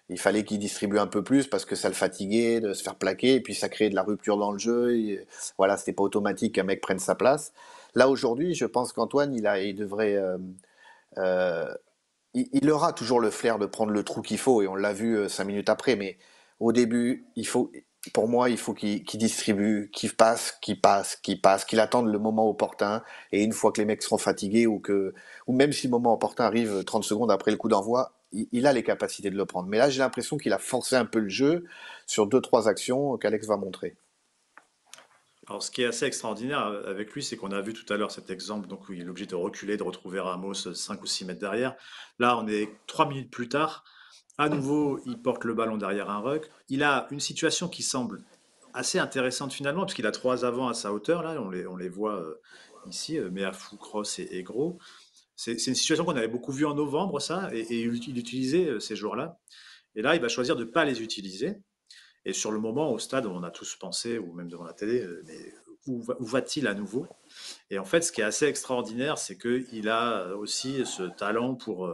[SPEAKER 2] Il fallait qu'il distribue un peu plus parce que ça le fatiguait de se faire plaquer et puis ça créait de la rupture dans le jeu. Voilà, c'était pas automatique qu'un mec prenne sa place. Là aujourd'hui, je pense qu'Antoine, il devrait, euh, il aura toujours le flair de prendre le trou qu'il faut et on l'a vu 5 minutes après. Mais au début, pour moi, il faut qu'il distribue, qu'il attende le moment opportun. Et une fois que les mecs seront fatigués ou même si le moment opportun arrive 30 secondes après le coup d'envoi, il a les capacités de le prendre. Mais là, j'ai l'impression qu'il a forcé un peu le jeu sur 2, 3 actions qu'Alex va montrer.
[SPEAKER 3] Alors, ce qui est assez extraordinaire avec lui, c'est qu'on a vu tout à l'heure cet exemple donc, où il est obligé de reculer, de retrouver Ramos 5 ou 6 mètres derrière. Là, on est 3 minutes plus tard. À nouveau, il porte le ballon derrière un ruck. Il a une situation qui semble assez intéressante finalement, parce qu'il a 3 avants à sa hauteur. Là, on les voit ici, Meafou, Kroos et Gros. C'est une situation qu'on avait beaucoup vue en novembre, ça, et il utilisait ces joueurs-là. Et là, il va choisir de ne pas les utiliser. Et sur le moment, au stade, on a tous pensé, ou même devant la télé, mais où va-t-il à nouveau? Et en fait, ce qui est assez extraordinaire, c'est qu'il a aussi ce talent pour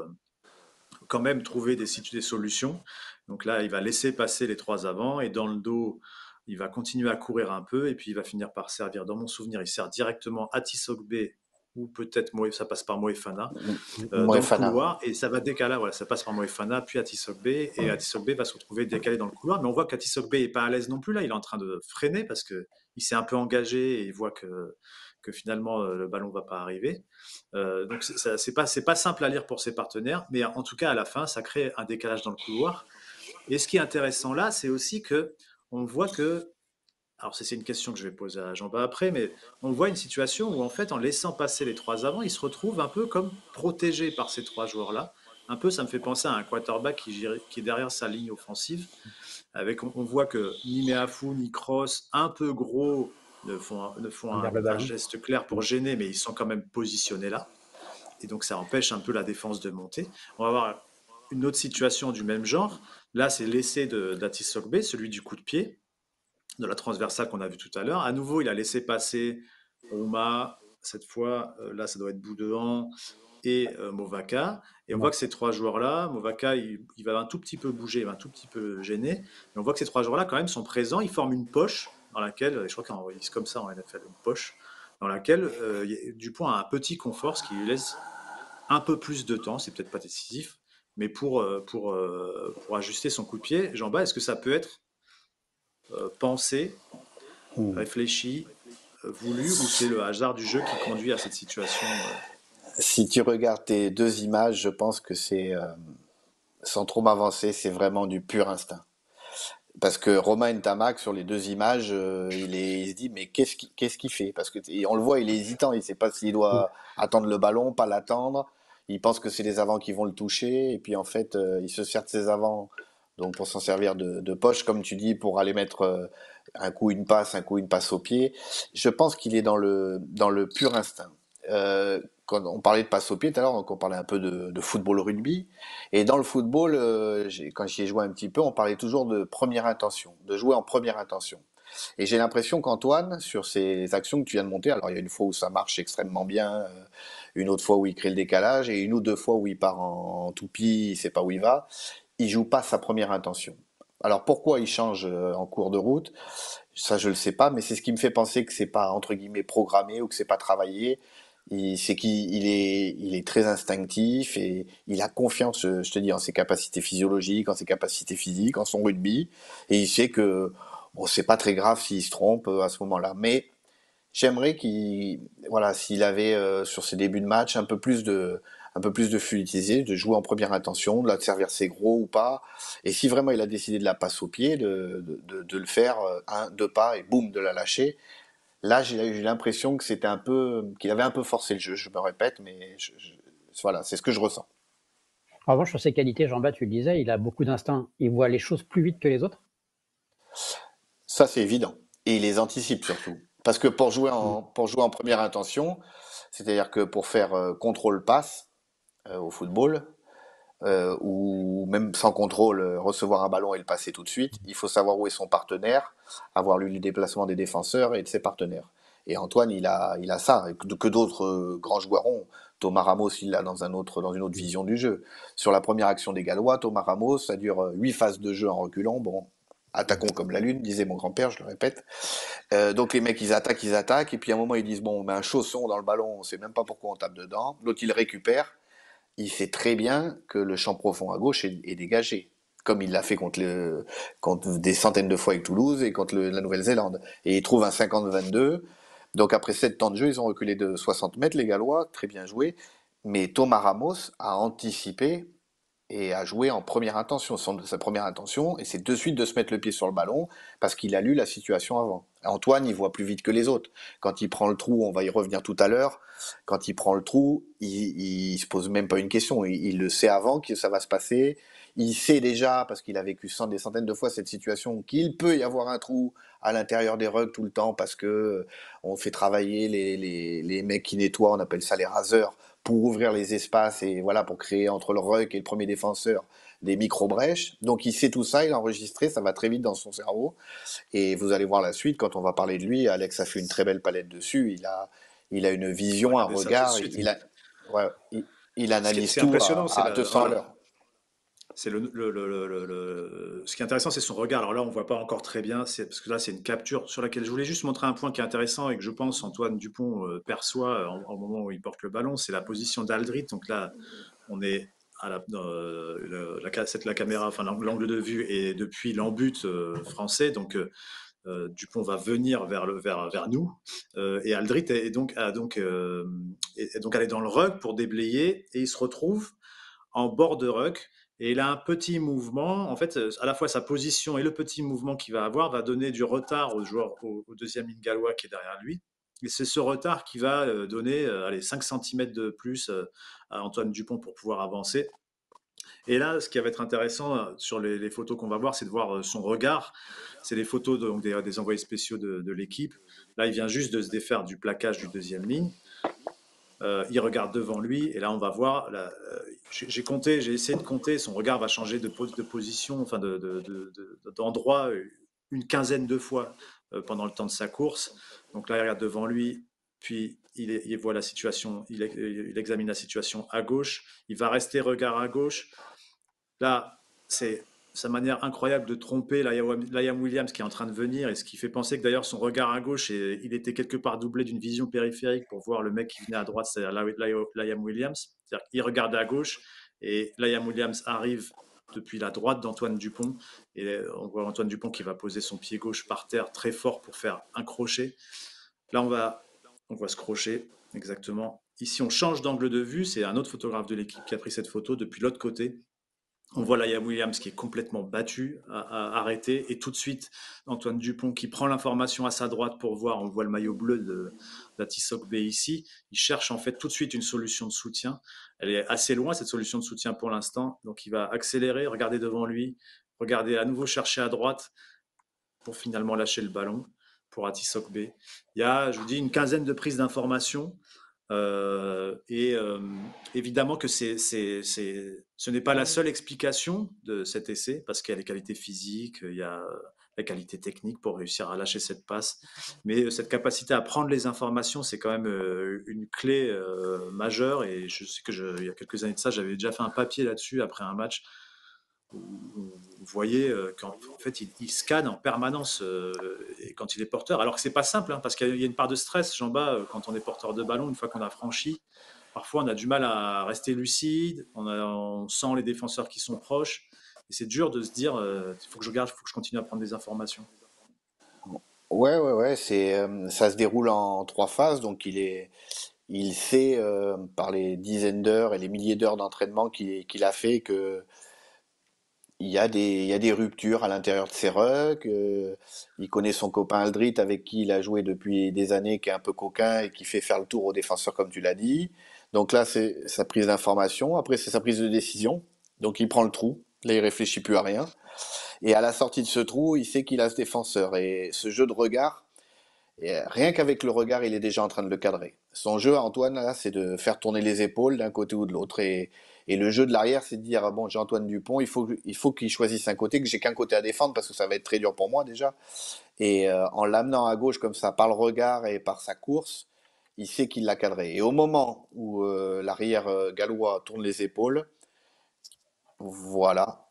[SPEAKER 3] quand même trouver des solutions. Donc là, il va laisser passer les 3 avants et dans le dos, il va continuer à courir un peu et puis il va finir par servir. Dans mon souvenir, il sert directement à Tissogbe ou peut-être ça passe par Moefana dans le
[SPEAKER 2] Moefana, ouais.
[SPEAKER 3] couloir et ça va décaler, voilà, ça passe par Moefana puis Atisogbe et Atisogbe va se retrouver décalé dans le couloir, mais on voit qu'Atisogbe est pas à l'aise non plus là, il est en train de freiner parce que il s'est un peu engagé et il voit que finalement le ballon va pas arriver. Donc c'est pas simple à lire pour ses partenaires, mais en tout cas à la fin ça crée un décalage dans le couloir. Et ce qui est intéressant là, c'est aussi que on voit que alors c'est une question que je vais poser à Jean-Baptiste après, mais on voit une situation où en fait, en laissant passer les 3 avants, il se retrouve un peu comme protégé par ces 3 joueurs-là. Un peu, ça me fait penser à un quarterback qui est derrière sa ligne offensive. On voit que ni Meafou ni Cross, un peu gros, ne font
[SPEAKER 1] Vers le
[SPEAKER 3] un
[SPEAKER 1] ballon.
[SPEAKER 3] geste clair pour gêner, mais ils sont quand même positionnés là. Et donc ça empêche un peu la défense de monter. On va voir une autre situation du même genre. Là, c'est l'essai d'Atis Sogbe, celui du coup de pied de la transversale qu'on a vu tout à l'heure. À nouveau, il a laissé passer Ouma, cette fois, là, ça doit être Boudouan et Movaka. Et on voit
[SPEAKER 1] Ouais.
[SPEAKER 3] que ces 3 joueurs-là, Movaka, il va un tout petit peu bouger, il va un tout petit peu gêner. Mais on voit que ces 3 joueurs-là, quand même, sont présents. Ils forment une poche dans laquelle, je crois qu'ils disent comme ça en NFL, une poche, dans laquelle Dupont a un petit confort, ce qui lui laisse un peu plus de temps. C'est peut-être pas décisif, mais pour ajuster son coup de pied. Jean-Baptiste, est-ce que ça peut être pensé,
[SPEAKER 2] Hmm.
[SPEAKER 3] réfléchi, voulu, ou c'est le hasard du jeu qui conduit à cette situation
[SPEAKER 2] Si tu regardes tes 2 images, je pense que sans trop m'avancer, c'est vraiment du pur instinct. Parce que Romain Ntamak, sur les 2 images, il se dit, mais qu'est-ce qu'il fait? Parce que et on le voit, il est hésitant, il ne sait pas s'il
[SPEAKER 1] Mmh.
[SPEAKER 2] doit attendre le ballon, pas l'attendre. Il pense que c'est les avants qui vont le toucher, et puis en fait, il se sert de ses avants donc pour s'en servir de poche, comme tu dis, pour aller mettre un coup une passe au pied. Je pense qu'il est dans le pur instinct. Quand on parlait de passe au pied tout à l'heure, donc on parlait un peu de football rugby. Et dans le football, quand j'y ai joué un petit peu, on parlait toujours de première intention, de jouer en première intention. Et j'ai l'impression qu'Antoine, sur ces actions que tu viens de monter, alors il y a une fois où ça marche extrêmement bien, une autre fois où il crée le décalage, et une ou 2 fois où il part en toupie, il sait pas où il va, il joue pas sa première intention. Alors pourquoi il change en cours de route? Ça je le sais pas, mais c'est ce qui me fait penser que c'est pas entre guillemets programmé ou que c'est pas travaillé. C'est il est très instinctif et il a confiance, je te dis, en ses capacités physiologiques, en ses capacités physiques, en son rugby. Et il sait que bon, c'est pas très grave s'il se trompe à ce moment-là. Mais j'aimerais voilà, s'il avait sur ses débuts de match un peu plus de fluidité, de jouer en première intention, de la servir ses gros ou pas. Et si vraiment il a décidé de la passe au pied, de le faire un, deux pas et boum, de la lâcher. Là, j'ai eu l'impression que c'était un peu, qu'il avait un peu forcé le jeu. Je me répète, mais voilà, c'est ce que je ressens.
[SPEAKER 1] En revanche, sur ses qualités, Jean-Baptiste, tu le disais, il a beaucoup d'instinct. Il voit les choses plus vite que les autres.
[SPEAKER 2] Ça, c'est évident. Et il les anticipe surtout. Parce que
[SPEAKER 1] Mm.
[SPEAKER 2] pour jouer en première intention, c'est-à-dire que pour faire contrôle-passe au football, ou même sans contrôle, recevoir un ballon et le passer tout de suite, il faut savoir où est son partenaire, avoir lu le déplacement des défenseurs et de ses partenaires. Et Antoine, il a ça, et que d'autres grands joueurs ont. Thomas Ramos, il l'a dans une autre vision du jeu. Sur la première action des Gallois, Thomas Ramos, ça dure 8 phases de jeu en reculant. Bon, attaquons comme la lune, disait mon grand-père, je le répète. Donc les mecs, ils attaquent, et puis à un moment, ils disent, bon, on met un chausson dans le ballon, on sait même pas pourquoi on tape dedans. L'autre, il récupère, il sait très bien que le champ profond à gauche est dégagé, comme il l'a fait contre des centaines de fois avec Toulouse et contre la Nouvelle-Zélande. Et il trouve un 50-22. Donc après 7 temps de jeu, ils ont reculé de 60 mètres, les Gallois, très bien joué. Mais Thomas Ramos a anticipé et a joué en première intention. Sa première intention, et c'est de suite de se mettre le pied sur le ballon parce qu'il a lu la situation avant. Antoine, il voit plus vite que les autres. Quand il prend le trou, on va y revenir tout à l'heure. Quand il prend le trou, il se pose même pas une question. Il le sait avant que ça va se passer. Il sait déjà, parce qu'il a vécu des centaines de fois cette situation, qu'il peut y avoir un trou à l'intérieur des rugs tout le temps parce que on fait travailler les mecs qui nettoient, on appelle ça les raseurs, pour ouvrir les espaces et voilà, pour créer entre le ruck et le premier défenseur des micro-brèches. Donc il sait tout ça, il a enregistré, ça va très vite dans son cerveau. Et vous allez voir la suite, quand on va parler de lui, Alex a fait une très belle palette dessus. Il a une
[SPEAKER 3] On va
[SPEAKER 2] vision, un
[SPEAKER 3] regarder ça tout de
[SPEAKER 2] regard,
[SPEAKER 3] suite.
[SPEAKER 2] ouais, il analyse
[SPEAKER 3] Ce qui est
[SPEAKER 2] tout
[SPEAKER 3] impressionnant, c'est
[SPEAKER 2] à 200 à
[SPEAKER 3] voilà,
[SPEAKER 2] l'heure.
[SPEAKER 3] c'est ce qui est intéressant, c'est son regard. Alors là, on voit pas encore très bien, parce que là, c'est une capture sur laquelle je voulais juste montrer un point qui est intéressant et que je pense Antoine Dupont perçoit au moment où il porte le ballon, c'est la position d'Aldrit. Donc là, on est à la caméra, enfin l'angle de vue est depuis l'embut français. Donc Dupont va venir vers nous et Aldrit est donc allé dans le ruck pour déblayer et il se retrouve en bord de ruck. Et il a un petit mouvement. En fait, à la fois sa position et le petit mouvement qu'il va avoir va donner du retard au joueur, au deuxième ligne gallois qui est derrière lui. Et c'est ce retard qui va donner allez, 5 cm de plus à Antoine Dupont pour pouvoir avancer. Et là, ce qui va être intéressant sur les photos qu'on va voir, c'est de voir son regard. C'est les photos donc, des envoyés spéciaux de l'équipe. Là, il vient juste de se défaire du plaquage du deuxième ligne. Il regarde devant lui et là on va voir. J'ai compté, j'ai essayé de compter. Son regard va changer de position, enfin d'endroit une quinzaine de fois pendant le temps de sa course. Donc là il regarde devant lui, puis il voit la situation, il examine la situation à gauche. Il va rester regard à gauche. Là c'est sa manière incroyable de tromper Liam Williams qui est en train de venir et ce qui fait penser que d'ailleurs son regard à gauche, il était quelque part doublé d'une vision périphérique pour voir le mec qui venait à droite, c'est-à-dire Liam Williams. C'est-à-dire qu'il regarde à gauche et Liam Williams arrive depuis la droite d'Antoine Dupont et on voit Antoine Dupont qui va poser son pied gauche par terre très fort pour faire un crochet. Là on voit ce crochet exactement. Ici on change d'angle de vue, c'est un autre photographe de l'équipe qui a pris cette photo depuis l'autre côté. On voit Liam Williams qui est complètement battu, arrêté, et tout de suite Antoine Dupont qui prend l'information à sa droite pour voir. On voit le maillot bleu d'Atisok B ici. Il cherche en fait tout de suite une solution de soutien. Elle est assez loin cette solution de soutien pour l'instant, donc il va accélérer, regarder devant lui, regarder à nouveau chercher à droite pour finalement lâcher le ballon pour Atisok B. Il y a, je vous dis, une quinzaine de prises d'informations. Et évidemment que ce n'est pas la seule explication de cet essai, parce qu'il y a les qualités physiques, il y a la qualité technique pour réussir à lâcher cette passe. Mais cette capacité à prendre les informations, c'est quand même une clé majeure. Et je sais que il y a quelques années de ça, j'avais déjà fait un papier là-dessus après un match. vous voyez qu'en fait, il scanne en permanence et quand il est porteur. Alors que c'est pas simple, hein, parce qu'il y a une part de stress, Jean-Bas, quand on est porteur de ballon, une fois qu'on a franchi. Parfois, on a du mal à rester lucide, on sent les défenseurs qui sont proches. Et c'est dur de se dire, il faut que je garde, il faut que je continue à prendre des informations.
[SPEAKER 2] Ouais, ça se déroule en 3 phases, donc il sait par les dizaines d'heures et les milliers d'heures d'entraînement qu'il a fait que il y a des ruptures à l'intérieur de ses rucks. Il connaît son copain Aldrit avec qui il a joué depuis des années, qui est un peu coquin et qui fait faire le tour aux défenseurs, comme tu l'as dit. Donc là, c'est sa prise d'information. Après, c'est sa prise de décision. Donc il prend le trou. Là, il réfléchit plus à rien. Et à la sortie de ce trou, il sait qu'il a ce défenseur. Et ce jeu de regard, rien qu'avec le regard, il est déjà en train de le cadrer. Son jeu, Antoine, là, c'est de faire tourner les épaules d'un côté ou de l'autre. Et le jeu de l'arrière, c'est de dire, ah bon, j'ai Antoine Dupont, il faut qu'il choisisse un côté, que j'ai qu'un côté à défendre, parce que ça va être très dur pour moi déjà. Et en l'amenant à gauche comme ça, par le regard et par sa course, il sait qu'il l'a cadré. Et au moment où l'arrière gallois tourne les épaules, voilà,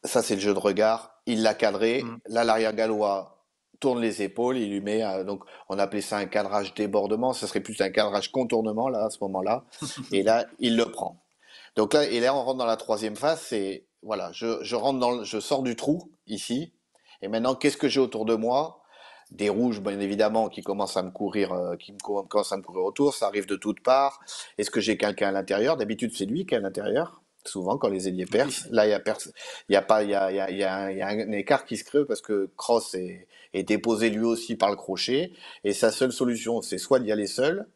[SPEAKER 2] ça, c'est le jeu de regard. Il l'a cadré.
[SPEAKER 3] Mm.
[SPEAKER 2] Là, l'arrière gallois tourne les épaules. Il lui met. Donc, on appelait ça un cadrage débordement. Ce serait plus un cadrage contournement, là, à ce moment-là. Et là, il le prend. Donc là, et là, on rentre dans la troisième phase. C'est. Voilà, je rentre je sors du trou, ici. Et maintenant, qu'est-ce que j'ai autour de moi? Des rouges, bien évidemment, qui commencent à me courir, commencent à me courir autour. Ça arrive de toutes parts. Est-ce que j'ai quelqu'un à l'intérieur? D'habitude, c'est lui qui est à l'intérieur. Souvent, quand les ailiers
[SPEAKER 3] Oui.
[SPEAKER 2] percent. Là, il y a pas, il y a un écart qui se crée parce que Cross est déposé lui aussi par le crochet. Et sa seule solution, c'est soit d'y aller seul,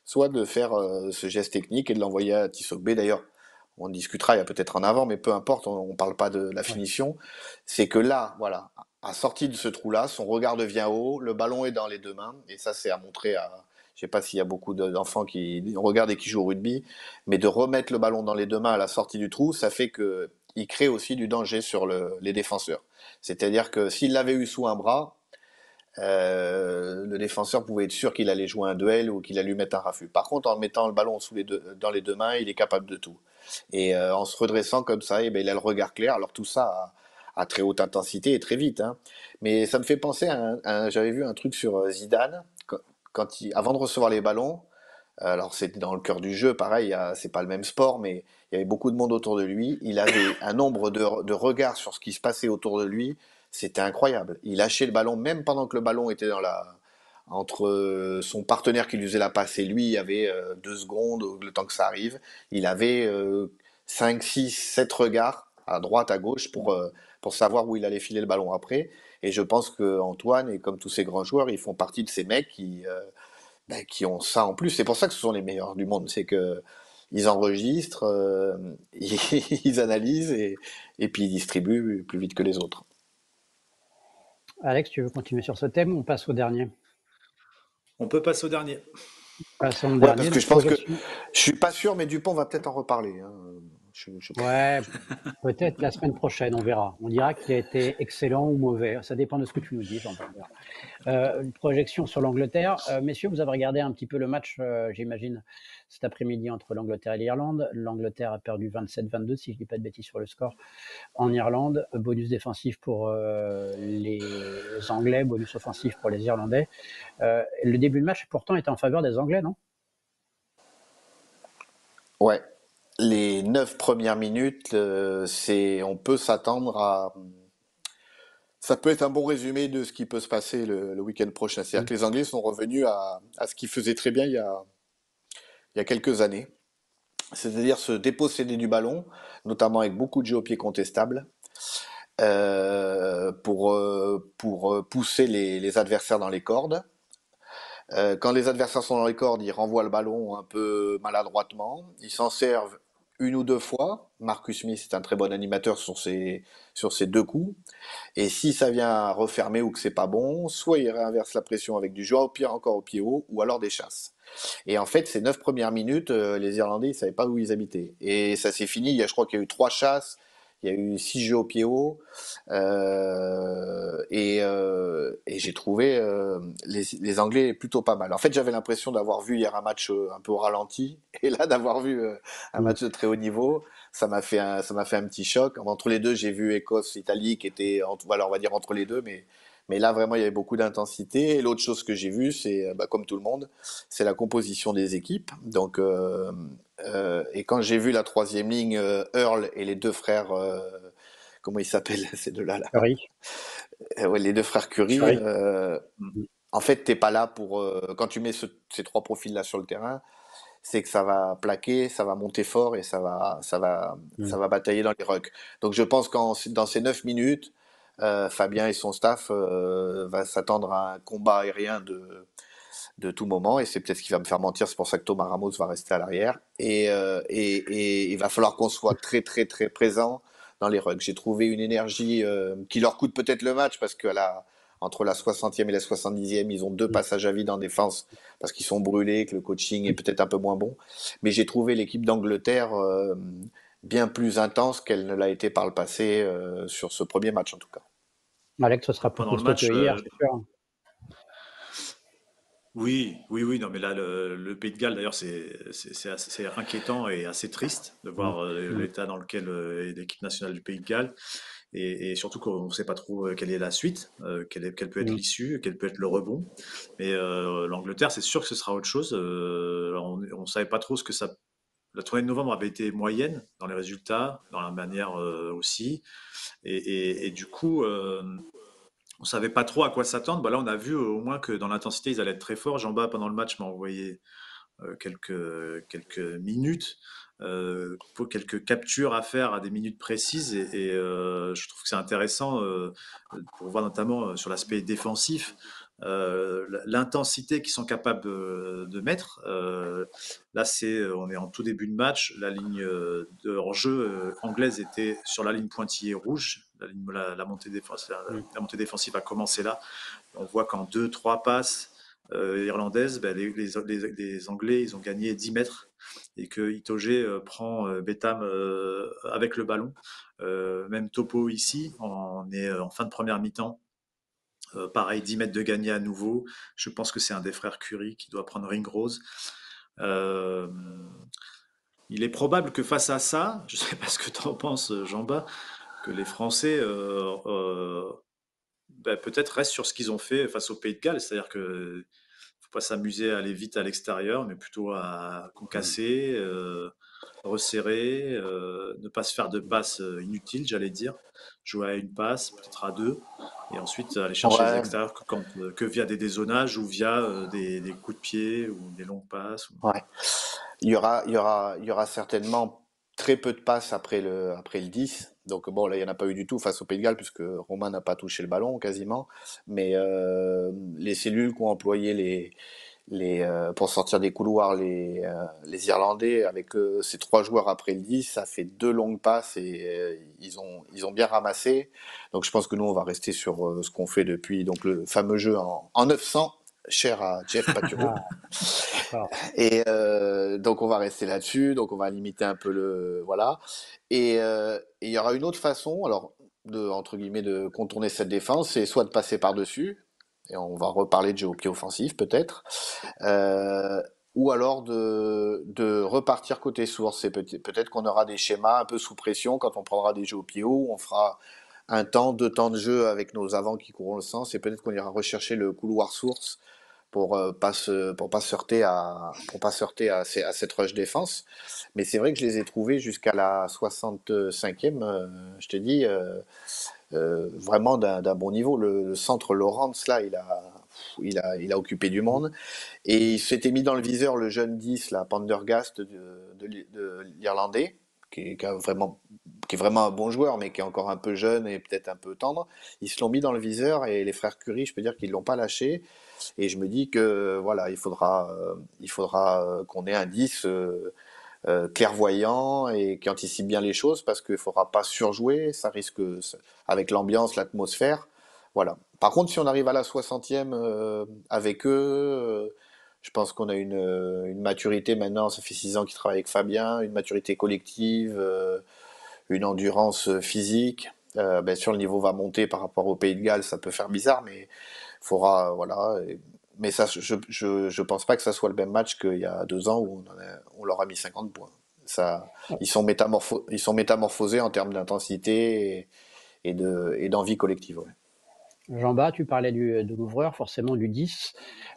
[SPEAKER 2] soit de faire ce geste technique et de l'envoyer à Tissot. D'ailleurs, on discutera, il y a peut-être en avant, mais peu importe, on ne parle pas de la
[SPEAKER 1] Ouais.
[SPEAKER 2] finition. C'est que là, voilà, à sortie de ce trou-là, son regard devient haut, le ballon est dans les deux mains, et ça, c'est à montrer à. Je sais pas s'il y a beaucoup d'enfants qui regardent et qui jouent au rugby, mais de remettre le ballon dans les deux mains à la sortie du trou, ça fait que il crée aussi du danger sur les défenseurs. C'est-à-dire que s'il l'avait eu sous un bras, le défenseur pouvait être sûr qu'il allait jouer un duel ou qu'il allait lui mettre un raffut. Par contre, en mettant le ballon dans les deux mains, il est capable de tout. Et en se redressant comme ça, eh ben, il a le regard clair. Alors tout ça à très haute intensité et très vite, hein. Mais ça me fait penser j'avais vu un truc sur Zidane, avant de recevoir les ballons. Alors c'était dans le cœur du jeu, pareil, c'est pas le même sport, mais il y avait beaucoup de monde autour de lui. Il avait un nombre de regards sur ce qui se passait autour de lui, c'était incroyable. Il lâchait le ballon, même pendant que le ballon était entre son partenaire qui lui faisait la passe et lui, il y avait 2 secondes, le temps que ça arrive. Il avait 5, 6, 7 regards à droite, à gauche pour savoir où il allait filer le ballon après. Et je pense que Antoine, et comme tous ces grands joueurs, ils font partie de ces mecs qui ont ça en plus. C'est pour ça que ce sont les meilleurs du monde. C'est que ils enregistrent, ils analysent et puis ils distribuent plus vite que les autres.
[SPEAKER 1] Alex, tu veux continuer sur ce thème ou on passe au dernier?
[SPEAKER 3] On peut passer au dernier.
[SPEAKER 1] Passons au
[SPEAKER 2] Ouais, parce
[SPEAKER 1] dernier,
[SPEAKER 2] que
[SPEAKER 1] donc
[SPEAKER 2] je pense que
[SPEAKER 1] projection.
[SPEAKER 2] je suis pas sûr, mais Dupont va peut-être en reparler, hein. Je pense.
[SPEAKER 1] Ouais, peut-être la semaine prochaine, on verra. On dira qu'il a été excellent ou mauvais. Ça dépend de ce que tu nous dis, Jean-Paul. Une projection sur l'Angleterre. Messieurs, vous avez regardé un petit peu le match, j'imagine, cet après-midi entre l'Angleterre et l'Irlande. L'Angleterre a perdu 27-22, si je ne dis pas de bêtises sur le score, en Irlande. Bonus défensif pour les Anglais, bonus offensif pour les Irlandais. Le début de match, pourtant, était en faveur des Anglais, non?
[SPEAKER 2] Ouais. Les 9 premières minutes, on peut s'attendre à. Ça peut être un bon résumé de ce qui peut se passer le week-end prochain. C'est-à-dire
[SPEAKER 1] Mm.
[SPEAKER 2] que les Anglais sont revenus à ce qu'ils faisaient très bien il y a quelques années. C'est-à-dire se déposséder du ballon, notamment avec beaucoup de jeux au pied contestables, pour pousser les adversaires dans les cordes. Quand les adversaires sont dans les cordes, ils renvoient le ballon un peu maladroitement. Ils s'en servent 1 ou 2 fois. Marcus Smith est un très bon animateur sur ces 2 coups. Et si ça vient à refermer ou que c'est pas bon, soit il réinverse la pression avec du jeu au pied encore au pied haut, ou alors des chasses. Et en fait, ces 9 premières minutes, les Irlandais, ils savaient pas où ils habitaient. Et ça s'est fini. Je crois qu'il y a eu 3 chasses. Il y a eu 6 jeux au pied haut. Et j'ai trouvé les Anglais plutôt pas mal. En fait, j'avais l'impression d'avoir vu hier un match un peu au ralenti, et là d'avoir vu un
[SPEAKER 1] Mm.
[SPEAKER 2] match de très haut niveau. Ça m'a fait un petit choc. Entre les deux, j'ai vu Écosse-Italie qui était, voilà, on va dire entre les deux, mais là vraiment il y avait beaucoup d'intensité. Et l'autre chose que j'ai vue, c'est comme tout le monde, c'est la composition des équipes. Donc et quand j'ai vu la troisième ligne, Earl et les deux frères, comment ils s'appellent ces deux-là là?
[SPEAKER 1] Curry,
[SPEAKER 2] Ouais, les deux frères Curry.
[SPEAKER 1] Curry.
[SPEAKER 3] Mm.
[SPEAKER 1] Mm.
[SPEAKER 2] En fait, t'es pas là pour quand tu mets ces trois profils-là sur le terrain, c'est que ça va plaquer, ça va monter fort et ça
[SPEAKER 1] Mm.
[SPEAKER 2] va batailler dans les rucks. Donc je pense qu'en dans ces 9 minutes, Fabien et son staff va s'attendre à un combat aérien de tout moment, et c'est peut-être ce qui va me faire mentir. C'est pour ça que Thomas Ramos va rester à l'arrière, et il va falloir qu'on soit très très très présent dans les rucks. J'ai trouvé une énergie qui leur coûte peut-être le match, parce que entre la 60e et la 70e, ils ont deux
[SPEAKER 1] Mm.
[SPEAKER 2] passages à vide en défense parce qu'ils sont brûlés, que le coaching est peut-être un peu moins bon. Mais j'ai trouvé l'équipe d'Angleterre bien plus intense qu'elle ne l'a été par le passé, sur ce premier match en tout cas.
[SPEAKER 1] Alex, ce sera plus
[SPEAKER 3] Pendant le
[SPEAKER 1] costaud que
[SPEAKER 3] match,
[SPEAKER 1] hier, c'est sûr.
[SPEAKER 3] oui, oui, oui, non, mais là, le Pays de Galles, d'ailleurs, c'est inquiétant et assez triste de
[SPEAKER 1] Mm.
[SPEAKER 3] voir
[SPEAKER 1] Mm.
[SPEAKER 3] l'état dans lequel est l'équipe nationale du Pays de Galles, et surtout qu'on ne sait pas trop quelle est la suite, quelle peut être
[SPEAKER 1] Mm.
[SPEAKER 3] l'issue, quel peut être le rebond. Mais l'Angleterre, c'est sûr que ce sera autre chose. On ne savait pas trop ce que ça. La tournée de novembre avait été moyenne dans les résultats, dans la manière aussi, et du coup. On savait pas trop à quoi s'attendre. Bah là, on a vu au moins que dans l'intensité, ils allaient être très forts. Jean-Baptiste, pendant le match, m'a envoyé quelques minutes, pour quelques captures à faire à des minutes précises. Et je trouve que c'est intéressant pour voir notamment sur l'aspect défensif. L'intensité qu'ils sont capables de mettre. Là, on est en tout début de match. La ligne de hors-jeu anglaise était sur la ligne pointillée rouge. La montée
[SPEAKER 1] Mm.
[SPEAKER 3] la montée défensive a commencé là. On voit qu'en deux, trois passes irlandaises, ben, les Anglais, ils ont gagné 10 mètres, et que Itoge prend Betham avec le ballon. Même topo ici, on est en fin de première mi-temps. Pareil, 10 mètres de gagné à nouveau. Je pense que c'est un des frères Curry qui doit prendre Ringrose. Euh, il est probable que face à ça, je ne sais pas ce que tu en penses, Jean-Bas, que les Français ben, peut-être restent sur ce qu'ils ont fait face au Pays de Galles, c'est-à-dire que faut pas s'amuser à aller vite à l'extérieur, mais plutôt à
[SPEAKER 1] Mm.
[SPEAKER 3] concasser, resserrer, ne pas se faire de passes inutiles, j'allais dire. Jouer à une passe, peut-être à deux, et ensuite aller chercher les
[SPEAKER 2] Ouais,
[SPEAKER 3] extérieurs que via des dézonages, ou via des coups de pied ou des longues passes.
[SPEAKER 2] ouais. Il y aura certainement très peu de passes après le 10. Donc bon, là, il n'y en a pas eu du tout face au Pays de Galles, puisque Romain n'a pas touché le ballon quasiment. Mais les cellules qu'ont employé pour sortir des couloirs les Irlandais, avec ces trois joueurs après le 10, ça fait deux longues passes, et ils ont bien ramassé. Donc je pense que nous, on va rester sur ce qu'on fait depuis, donc le fameux jeu en 900, cher à Jeff Paturo.
[SPEAKER 1] Ah, d'accord.
[SPEAKER 2] Et donc on va rester là-dessus, donc on va limiter un peu le voilà. Et il y aura une autre façon, alors de entre guillemets de contourner cette défense, c'est soit de passer par-dessus, et on va reparler de jeu au pied offensif peut-être, euh, ou alors de repartir côté source. Et peut-être qu'on aura des schémas un peu sous pression quand on prendra des jeux au pied haut, on fera un temps, deux temps de jeu avec nos avants qui courront le sens, et peut-être qu'on ira rechercher le couloir source pour pas se heurter à cette rush défense. Mais c'est vrai que je les ai trouvés jusqu'à la 65e, je te dis, vraiment d'un bon niveau. Le centre Lawrence là, il a occupé du monde, et il s'était mis dans le viseur le jeune 10 là, Pendergast de l'Irlandais, qui est vraiment un bon joueur, mais qui est encore un peu jeune et peut-être un peu tendre. Ils se l'ont mis dans le viseur, et les frères Curry, je peux dire qu'ils l'ont pas lâché. Et je me dis que voilà, il faudra qu'on ait un 10 clairvoyant et qui anticipe bien les choses, parce qu'il ne faudra pas surjouer, ça risque, avec l'ambiance, l'atmosphère. Voilà. Par contre, si on arrive à la 60e avec eux, je pense qu'on a une maturité maintenant, ça fait 6 ans qu'ils travaillent avec Fabien, une maturité collective, une endurance physique. Bien sûr, le niveau va monter par rapport au Pays de Galles, ça peut faire bizarre, mais faudra, voilà. Mais ça, je pense pas que ça soit le même match qu'il y a 2 ans où on leur a mis 50 points. Ça, ils sont métamorphosés en termes d'intensité et d'envie collective. Ouais.
[SPEAKER 1] Jean-Bas, tu parlais de l'ouvreur, forcément du 10.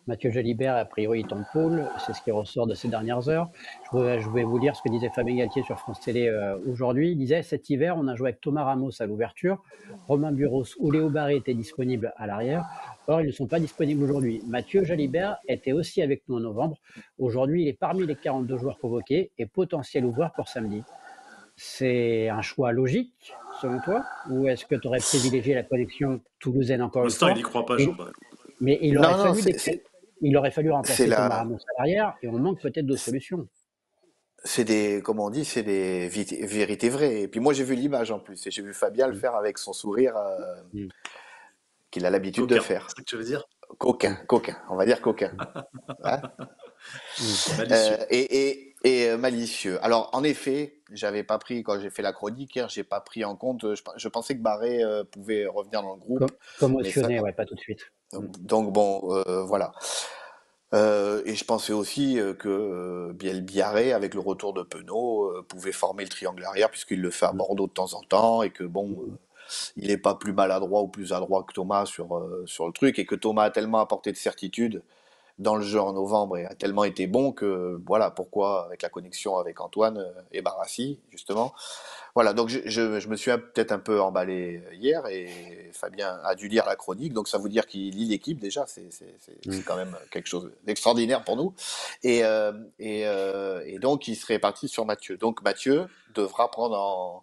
[SPEAKER 1] Mathieu Jalibert, a priori, est en pôle. C'est ce qui ressort de ces dernières heures. Je vais vous lire ce que disait Fabien Galtier sur France Télé aujourd'hui. Il disait: cet hiver, on a joué avec Thomas Ramos à l'ouverture. Romain Buros ou Léo Barré étaient disponibles à l'arrière. Or, ils ne sont pas disponibles aujourd'hui. Mathieu Jalibert était aussi avec nous en novembre. Aujourd'hui, il est parmi les 42 joueurs convoqués et potentiel ouvreur pour samedi. C'est un choix logique, selon toi? Ou est-ce que tu aurais privilégié la connexion toulousaine
[SPEAKER 3] Pour
[SPEAKER 1] encore une
[SPEAKER 3] l'instant, il
[SPEAKER 1] fois?
[SPEAKER 3] n'y croit pas,
[SPEAKER 1] Et-
[SPEAKER 3] Jean-Baptiste.
[SPEAKER 1] mais
[SPEAKER 2] Non, non,
[SPEAKER 1] il aurait fallu
[SPEAKER 2] c'est
[SPEAKER 1] remplacer Thomas
[SPEAKER 2] la,
[SPEAKER 1] Ramos à l'arrière et on manque peut-être d'autres solutions.
[SPEAKER 2] c'est des, comme on dit, c'est des vérités vraies. Et puis moi, j'ai vu l'image en plus, et j'ai vu Fabien le
[SPEAKER 1] Mm,
[SPEAKER 2] faire avec son sourire
[SPEAKER 1] mm,
[SPEAKER 2] qu'il a l'habitude de
[SPEAKER 3] Coquin, c'est
[SPEAKER 2] faire.
[SPEAKER 3] ça que tu veux dire?
[SPEAKER 2] Coquin,
[SPEAKER 1] mm,
[SPEAKER 2] coquin, on va dire coquin. Hein.
[SPEAKER 1] mm.
[SPEAKER 3] Malicieux.
[SPEAKER 2] Malicieux. Alors, en effet, j'avais pas pris, quand j'ai fait la chronique hier, j'ai pas pris en compte, je pensais que Barré pouvait revenir dans le groupe, mais ça,
[SPEAKER 1] Commotionné, ouais, pas tout de suite. Mm.
[SPEAKER 2] donc bon, voilà. Et je pensais aussi que Biarré, avec le retour de Penaud, pouvait former le triangle arrière, puisqu'il le fait à
[SPEAKER 1] Mm,
[SPEAKER 2] Bordeaux de temps en temps, et que bon,
[SPEAKER 1] mm,
[SPEAKER 2] il n'est pas plus maladroit ou plus adroit que Thomas sur le truc, et que Thomas a tellement apporté de certitude dans le jeu en novembre et a tellement été bon que voilà pourquoi, avec la connexion avec Antoine et Barassi, justement. Voilà, donc je me suis peut-être un peu emballé hier, et Fabien a dû lire la chronique, donc ça veut dire qu'il lit l'équipe déjà,
[SPEAKER 1] mm.
[SPEAKER 2] c'est quand même quelque chose d'extraordinaire pour nous. Et donc il serait parti sur Mathieu. Donc Mathieu devra prendre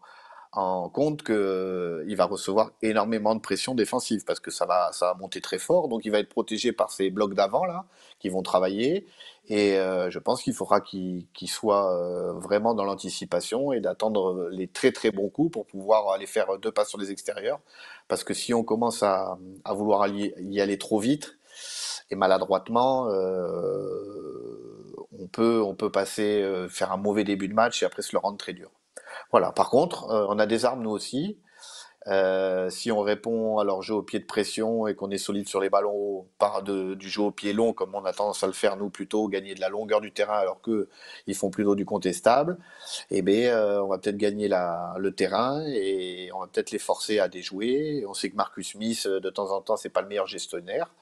[SPEAKER 2] en compte que il va recevoir énormément de pression défensive parce que ça va monter très fort, donc il va être protégé par ces blocs d'avant là qui vont travailler. Et je pense qu'il faudra qu'il soit vraiment dans l'anticipation et d'attendre les très très bons coups pour pouvoir aller faire 2 passes sur les extérieurs. Parce que si on commence à vouloir y aller trop vite et maladroitement, on peut passer, faire un mauvais début de match et après se le rendre très dur. Voilà. Par contre, on a des armes nous aussi. Si on répond à leur jeu au pied de pression et qu'on est solide sur les ballons du jeu au pied long, comme on a tendance à le faire nous plutôt, gagner de la longueur du terrain alors qu'eux, ils font plutôt du contestable, eh bien, on va peut-être gagner le terrain et on va peut-être les forcer à déjouer. On sait que Marcus Smith, de temps en temps, c'est pas le meilleur gestionnaire.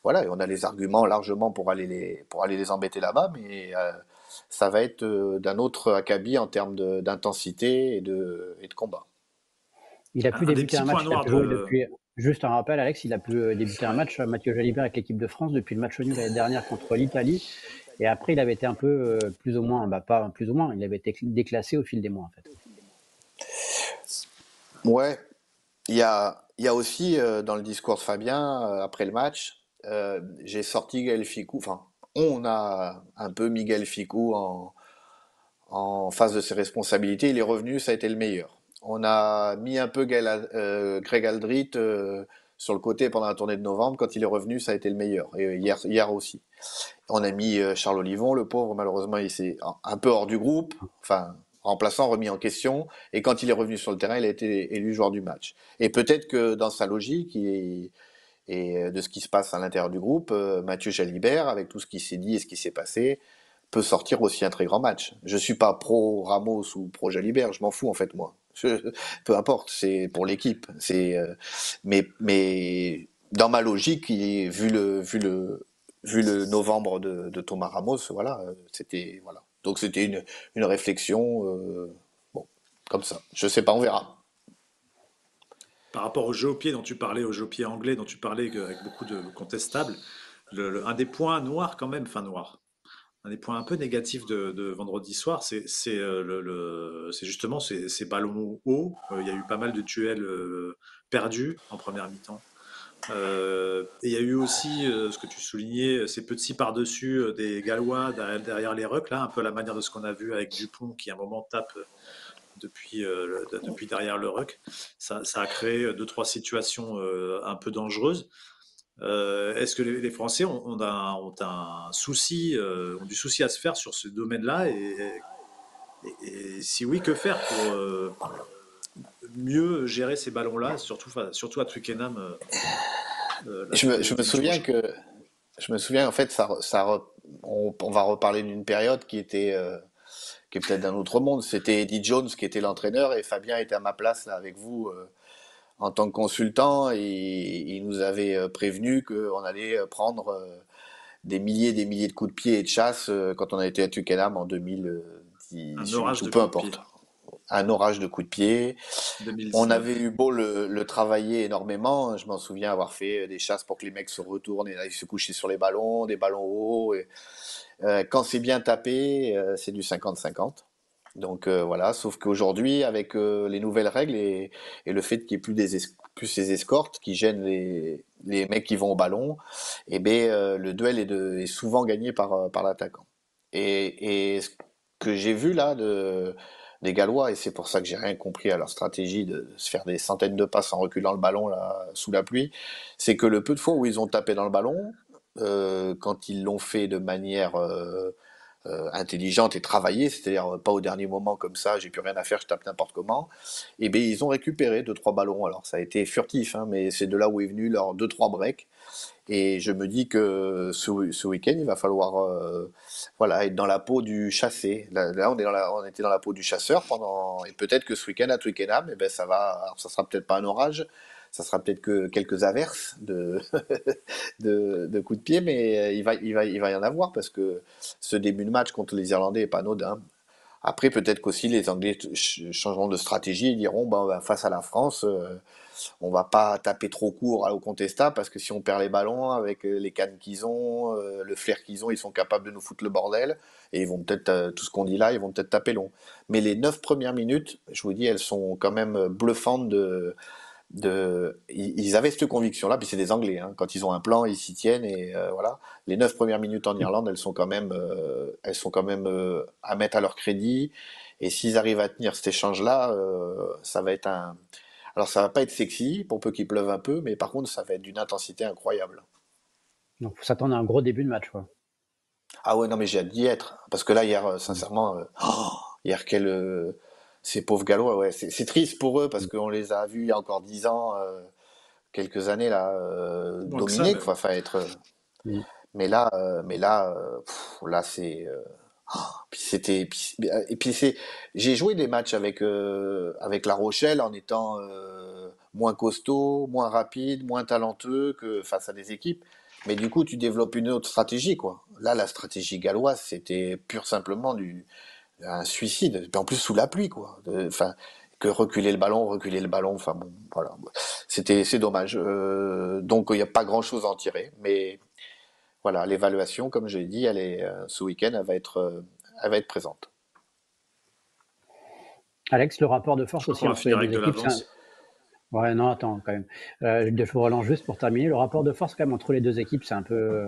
[SPEAKER 2] Voilà, et on a les arguments largement pour aller les embêter là-bas, mais ça va être d'un autre acabit en termes d'intensité et de combat.
[SPEAKER 1] Il a pu
[SPEAKER 3] Un des
[SPEAKER 1] débuter
[SPEAKER 3] petits
[SPEAKER 1] un
[SPEAKER 3] points
[SPEAKER 1] match, il a
[SPEAKER 3] noirs
[SPEAKER 1] pu jouer
[SPEAKER 3] de.
[SPEAKER 1] depuis. Juste un rappel, Alex, il a pu débuter un
[SPEAKER 3] Ouais.
[SPEAKER 1] match, Mathieu Jalibert avec l'équipe de France depuis le match nul l'année dernière contre l'Italie. Et après, il avait été un peu plus ou moins, bah pas plus ou moins, il avait été déclassé au fil des mois en fait.
[SPEAKER 2] Ouais, il y a aussi dans le discours de Fabien après le match, j'ai sorti Gaël Ficou, enfin, on a un peu mis Gaël Ficou en face de ses responsabilités. Il est revenu, ça a été le meilleur. On a mis un peu Greg Aldrit sur le côté pendant la tournée de novembre. Quand il est revenu, ça a été le meilleur. Et hier aussi. On a mis Charles Olivon, le pauvre, malheureusement, il s'est un peu hors du groupe, enfin, remplaçant, remis en question. Et quand il est revenu sur le terrain, il a été élu joueur du match. Et peut-être que dans sa logique et de ce qui se passe à l'intérieur du groupe, Mathieu Jalibert, avec tout ce qui s'est dit et ce qui s'est passé, peut sortir aussi un très grand match. Je suis pas pro Ramos ou pro Jalibert, je m'en fous en fait moi. Peu importe, c'est pour l'équipe. Mais dans ma logique, vu le novembre de Thomas Ramos, voilà, c'était voilà. Donc c'était une réflexion, bon, comme ça. Je sais pas, on verra.
[SPEAKER 3] Par rapport au jeu au pied dont tu parlais, au jeu au pied anglais dont tu parlais, avec beaucoup de contestables, un des points noirs quand même, enfin noir, un des points un peu négatifs de vendredi soir, c'est justement ces ballons hauts. Il y a eu pas mal de duels perdus en première mi-temps. Et il y a eu aussi ce que tu soulignais, ces petits par-dessus des Gallois derrière les rucks, là, un peu à la manière de ce qu'on a vu avec Dupont qui à un moment tape depuis derrière le ruck. Ça a créé deux, trois situations un peu dangereuses. Est-ce que les Français ont un souci, ont du souci à se faire sur ce domaine-là et si oui, que faire mieux gérer ces ballons-là, surtout à Twickenham
[SPEAKER 2] Je me
[SPEAKER 3] dimanche
[SPEAKER 2] souviens
[SPEAKER 3] prochain.
[SPEAKER 2] que je me souviens en fait on va reparler d'une période qui est peut-être d'un autre monde. C'était Eddie Jones qui était l'entraîneur et Fabien était à ma place là avec vous en tant que consultant et il nous avait prévenu qu'on allait prendre des milliers de coups de pied et de chasse quand on a été à Twickenham en
[SPEAKER 3] Un
[SPEAKER 2] 2018
[SPEAKER 3] orage
[SPEAKER 2] ou
[SPEAKER 3] de
[SPEAKER 2] peu
[SPEAKER 3] coups de pied.
[SPEAKER 2] importe. Un orage de coups de pied. On avait
[SPEAKER 3] 2019.
[SPEAKER 2] eu beau le travailler énormément. Je m'en souviens avoir fait des chasses pour que les mecs se retournent et aillent se coucher sur les ballons, des ballons hauts. Quand c'est bien tapé, c'est du 50-50. Donc voilà, sauf qu'aujourd'hui, avec les nouvelles règles et le fait qu'il n'y ait plus ces escortes qui gênent les mecs qui vont au ballon, eh ben, le duel est souvent gagné par l'attaquant. Et ce que j'ai vu là des Gallois, et c'est pour ça que j'ai rien compris à leur stratégie de se faire des centaines de passes en reculant le ballon là, sous la pluie, c'est que le peu de fois où ils ont tapé dans le ballon, quand ils l'ont fait de manière intelligente et travaillée, c'est-à-dire pas au dernier moment comme ça, j'ai plus rien à faire, je tape n'importe comment, et bien ils ont récupéré deux trois ballons. Alors ça a été furtif, hein, mais c'est de là où est venu leur deux trois breaks. Et je me dis que ce week-end, il va falloir voilà, être dans la peau du chassé. Là, on était dans la peau du chasseur pendant. Et peut-être que ce week-end à Twickenham, eh ben, ça va. Alors, ça sera peut-être pas un orage, ça sera peut-être que quelques averses de coups de pied, mais il va y en avoir parce que ce début de match contre les Irlandais est pas anodin. Après, peut-être qu'aussi les Anglais changeront de stratégie et diront ben, face à la France, on va pas taper trop court au contesta parce que si on perd les ballons avec les cannes qu'ils ont, le flair qu'ils ont, ils sont capables de nous foutre le bordel et ils vont peut-être tout ce qu'on dit là, ils vont peut-être taper long. Mais les 9 premières minutes, je vous dis, elles sont quand même bluffantes ils avaient cette conviction-là, puis c'est des Anglais, hein. Quand ils ont un plan, ils s'y tiennent et voilà. Les 9 premières minutes en Irlande, elles sont quand même à mettre à leur crédit. Et s'ils arrivent à tenir cet échange-là, ça va être un. Alors ça va pas être sexy, pour peu qu'il pleuve un peu, mais par contre ça va être d'une intensité incroyable.
[SPEAKER 1] Donc, faut s'attendre à un gros début de match, quoi.
[SPEAKER 2] Ah ouais, non mais j'ai hâte d'y être, parce que là hier, sincèrement, hier ces pauvres Gallois, ouais, c'est triste pour eux parce qu'on les a vus il y a encore 10 ans. Quelques années là
[SPEAKER 3] Moins que ça
[SPEAKER 2] dominer quoi,
[SPEAKER 3] même.
[SPEAKER 2] enfin être
[SPEAKER 1] Mm.
[SPEAKER 2] là c'est puis c'était et puis c'est j'ai joué des matchs avec La Rochelle en étant moins costaud, moins rapide, moins talentueux que face à des équipes, mais du coup tu développes une autre stratégie quoi. Là la stratégie galloise c'était pur simplement du un suicide, et en plus sous la pluie quoi. Enfin que reculer le ballon, enfin bon, voilà. C'est dommage. Donc il n'y a pas grand-chose à en tirer, mais voilà, l'évaluation, comme j'ai dit, ce week-end, elle va être présente.
[SPEAKER 1] Alex, le rapport de
[SPEAKER 3] Je
[SPEAKER 1] force
[SPEAKER 3] crois qu'on
[SPEAKER 1] aussi
[SPEAKER 3] va
[SPEAKER 1] entre les
[SPEAKER 3] finir avec
[SPEAKER 1] deux
[SPEAKER 3] de
[SPEAKER 1] équipes,
[SPEAKER 3] l'avance.
[SPEAKER 1] ouais, non, attends, quand même. Je vous relance juste pour terminer. Le rapport de force, quand même, entre les deux équipes, c'est un peu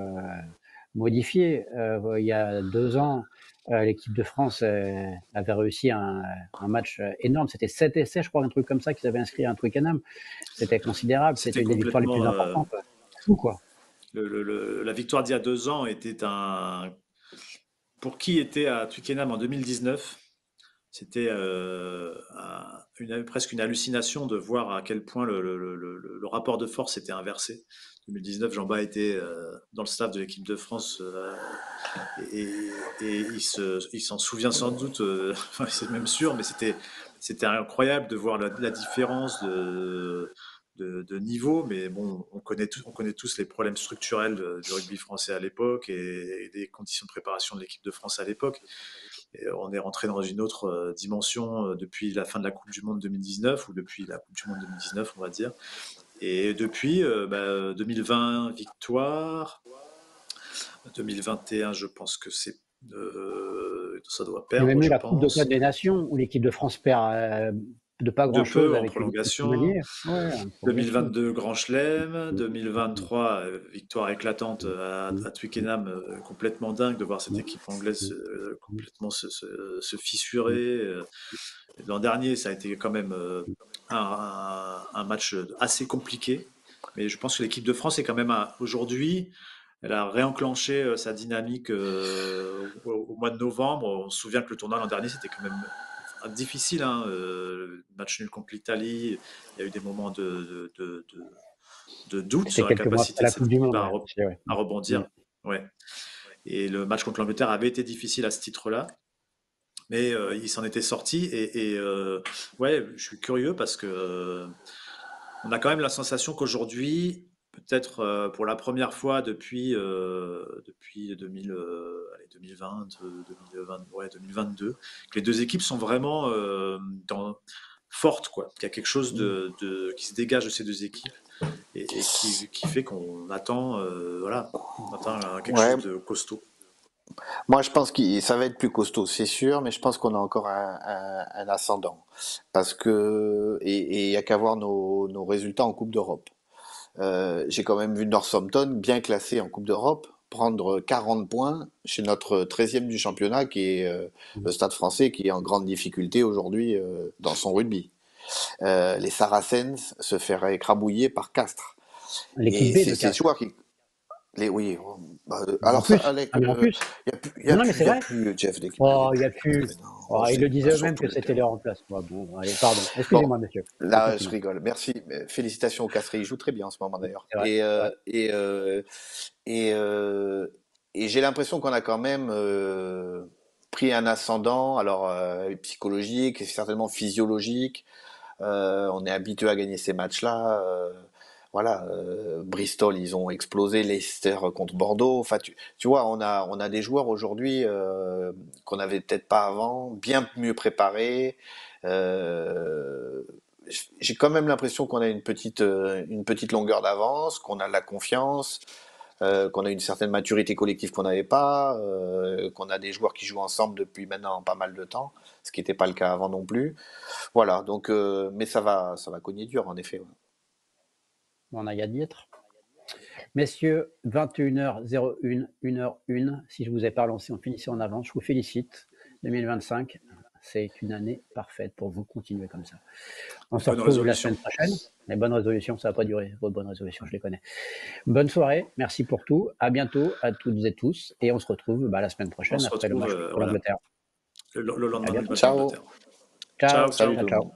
[SPEAKER 1] modifié. Il y a 2 ans, l'équipe de France avait réussi un match énorme. C'était 7 essais, je crois, un truc comme ça, qu'ils avaient inscrit à un Twickenham. C'était considérable. C'était
[SPEAKER 3] C'était
[SPEAKER 1] une des victoires les plus
[SPEAKER 3] complètement.
[SPEAKER 1] importantes. C'est fou, quoi.
[SPEAKER 3] La victoire d'il y a 2 ans était un. Pour qui était à Twickenham en 2019, c'était presque une hallucination de voir à quel point le rapport de force était inversé. 2019, Jean-Bas était dans le staff de l'équipe de France et il s'en souvient sans doute, enfin, c'est même sûr, mais c'était incroyable de voir la différence de niveau. Mais bon, on connaît tous les problèmes structurels du rugby français à l'époque et des conditions de préparation de l'équipe de France à l'époque. Et on est rentré dans une autre dimension depuis la fin de la Coupe du Monde 2019, ou depuis la Coupe du Monde 2019, on va dire. Et depuis 2020, victoire. 2021, je pense que ça doit
[SPEAKER 1] Il y a
[SPEAKER 3] perdre,
[SPEAKER 1] même eu
[SPEAKER 3] je
[SPEAKER 1] la Coupe de Club
[SPEAKER 3] pense.
[SPEAKER 1] des Nations où l'équipe de France perd de pas
[SPEAKER 3] De
[SPEAKER 1] grand-chose
[SPEAKER 3] peu en
[SPEAKER 1] avec une
[SPEAKER 3] prolongation.
[SPEAKER 1] manière. Ouais, en prolongation.
[SPEAKER 3] 2022, Grand Chelem. 2023, victoire éclatante à Twickenham, complètement dingue de voir cette équipe anglaise complètement se fissurer. L'an dernier, ça a été quand même un match assez compliqué. Mais je pense que l'équipe de France est quand même aujourd'hui, elle a réenclenché sa dynamique au mois de novembre. On se souvient que le tournoi l'an dernier, c'était quand même difficile, hein, match nul contre l'Italie. Il y a eu des moments de doute
[SPEAKER 1] C'était
[SPEAKER 3] sur la
[SPEAKER 1] quelques mois après
[SPEAKER 3] capacité de
[SPEAKER 1] la
[SPEAKER 3] cette
[SPEAKER 1] Coupe du
[SPEAKER 3] équipe
[SPEAKER 1] Monde, ouais. C'est vrai.
[SPEAKER 3] à rebondir. Ouais. Et le match contre l'Angleterre avait été difficile à ce titre-là. Mais il s'en était sorti ouais, je suis curieux parce que on a quand même la sensation qu'aujourd'hui, peut-être pour la première fois depuis 2020, 2020, ouais, 2022, que les deux équipes sont vraiment fortes, quoi. Qu'il y a quelque chose qui se dégage de ces deux équipes et qui fait qu'on attend, voilà, on attend quelque
[SPEAKER 2] Ouais,
[SPEAKER 3] chose de costaud.
[SPEAKER 2] moi je pense que ça va être plus costaud, c'est sûr, mais je pense qu'on a encore un ascendant. Parce que, et il n'y a qu'à voir nos résultats en Coupe d'Europe. J'ai quand même vu Northampton bien classé en Coupe d'Europe prendre 40 points chez notre 13e du championnat qui est le Stade français qui est en grande difficulté aujourd'hui dans son rugby. Les Saracens se feraient écrabouiller par Castres.
[SPEAKER 1] L'équipe
[SPEAKER 2] Et
[SPEAKER 1] B de
[SPEAKER 2] c'est ces
[SPEAKER 1] Castres.
[SPEAKER 2] joueurs qui... Oui,
[SPEAKER 1] En
[SPEAKER 2] alors ça,
[SPEAKER 1] plus,
[SPEAKER 2] Alec,
[SPEAKER 1] ah, mais en plus.
[SPEAKER 2] y a
[SPEAKER 1] Non, mais
[SPEAKER 2] plus,
[SPEAKER 1] c'est
[SPEAKER 2] y a
[SPEAKER 1] vrai.
[SPEAKER 2] plus Jeff d'équipe.
[SPEAKER 1] Oh, il y a plus.
[SPEAKER 2] Mais non,
[SPEAKER 1] Oh, ils
[SPEAKER 2] c'est
[SPEAKER 1] le disaient
[SPEAKER 2] pas sur
[SPEAKER 1] eux-mêmes
[SPEAKER 2] tous
[SPEAKER 1] que
[SPEAKER 2] les
[SPEAKER 1] c'était les
[SPEAKER 2] terrains.
[SPEAKER 1] remplacements. Bon, allez, pardon.
[SPEAKER 2] Bon,
[SPEAKER 1] Excusez-moi, monsieur. On
[SPEAKER 2] là, je
[SPEAKER 1] continue.
[SPEAKER 2] rigole. Merci. Félicitations au Castres. Il joue très bien en ce moment d'ailleurs.
[SPEAKER 1] C'est vrai, c'est vrai.
[SPEAKER 2] Et, euh, et j'ai l'impression qu'on a quand même pris un ascendant, alors psychologique et certainement physiologique. On est habitué à gagner ces matchs-là. Voilà, Bristol, ils ont explosé, Leicester contre Bordeaux. Enfin, tu vois, on a des joueurs aujourd'hui qu'on n'avait peut-être pas avant, bien mieux préparés. Euh, j'ai quand même l'impression qu'on a une petite longueur d'avance, qu'on a de la confiance, qu'on a une certaine maturité collective qu'on n'avait pas, qu'on a des joueurs qui jouent ensemble depuis maintenant pas mal de temps, ce qui n'était pas le cas avant non plus. Voilà, donc, mais ça va cogner dur en effet. Ouais.
[SPEAKER 1] On a rien d'y être. Messieurs, 21h01, 1h01. Si je vous ai pas lancé, on finissait en avance. Je vous félicite. 2025, c'est une année parfaite pour vous. Continuer comme ça. On se
[SPEAKER 3] Bonne
[SPEAKER 1] retrouve la
[SPEAKER 3] résolution.
[SPEAKER 1] semaine prochaine. Les bonnes résolutions, ça va pas durer. Vos bonnes résolutions, je les connais. Bonne soirée. Merci pour tout. À bientôt à toutes et tous. Et on se retrouve la semaine
[SPEAKER 3] On
[SPEAKER 1] prochaine
[SPEAKER 3] se
[SPEAKER 1] après le
[SPEAKER 3] retrouve
[SPEAKER 1] match contre
[SPEAKER 3] voilà,
[SPEAKER 1] l'Angleterre.
[SPEAKER 3] le
[SPEAKER 1] À
[SPEAKER 3] lendemain du
[SPEAKER 1] bientôt.
[SPEAKER 3] match
[SPEAKER 2] Ciao,
[SPEAKER 3] d'Angleterre.
[SPEAKER 1] Ciao.
[SPEAKER 3] Ciao,
[SPEAKER 2] salut
[SPEAKER 3] ciao.
[SPEAKER 1] Ciao,
[SPEAKER 2] tout le
[SPEAKER 1] ciao.
[SPEAKER 2] monde.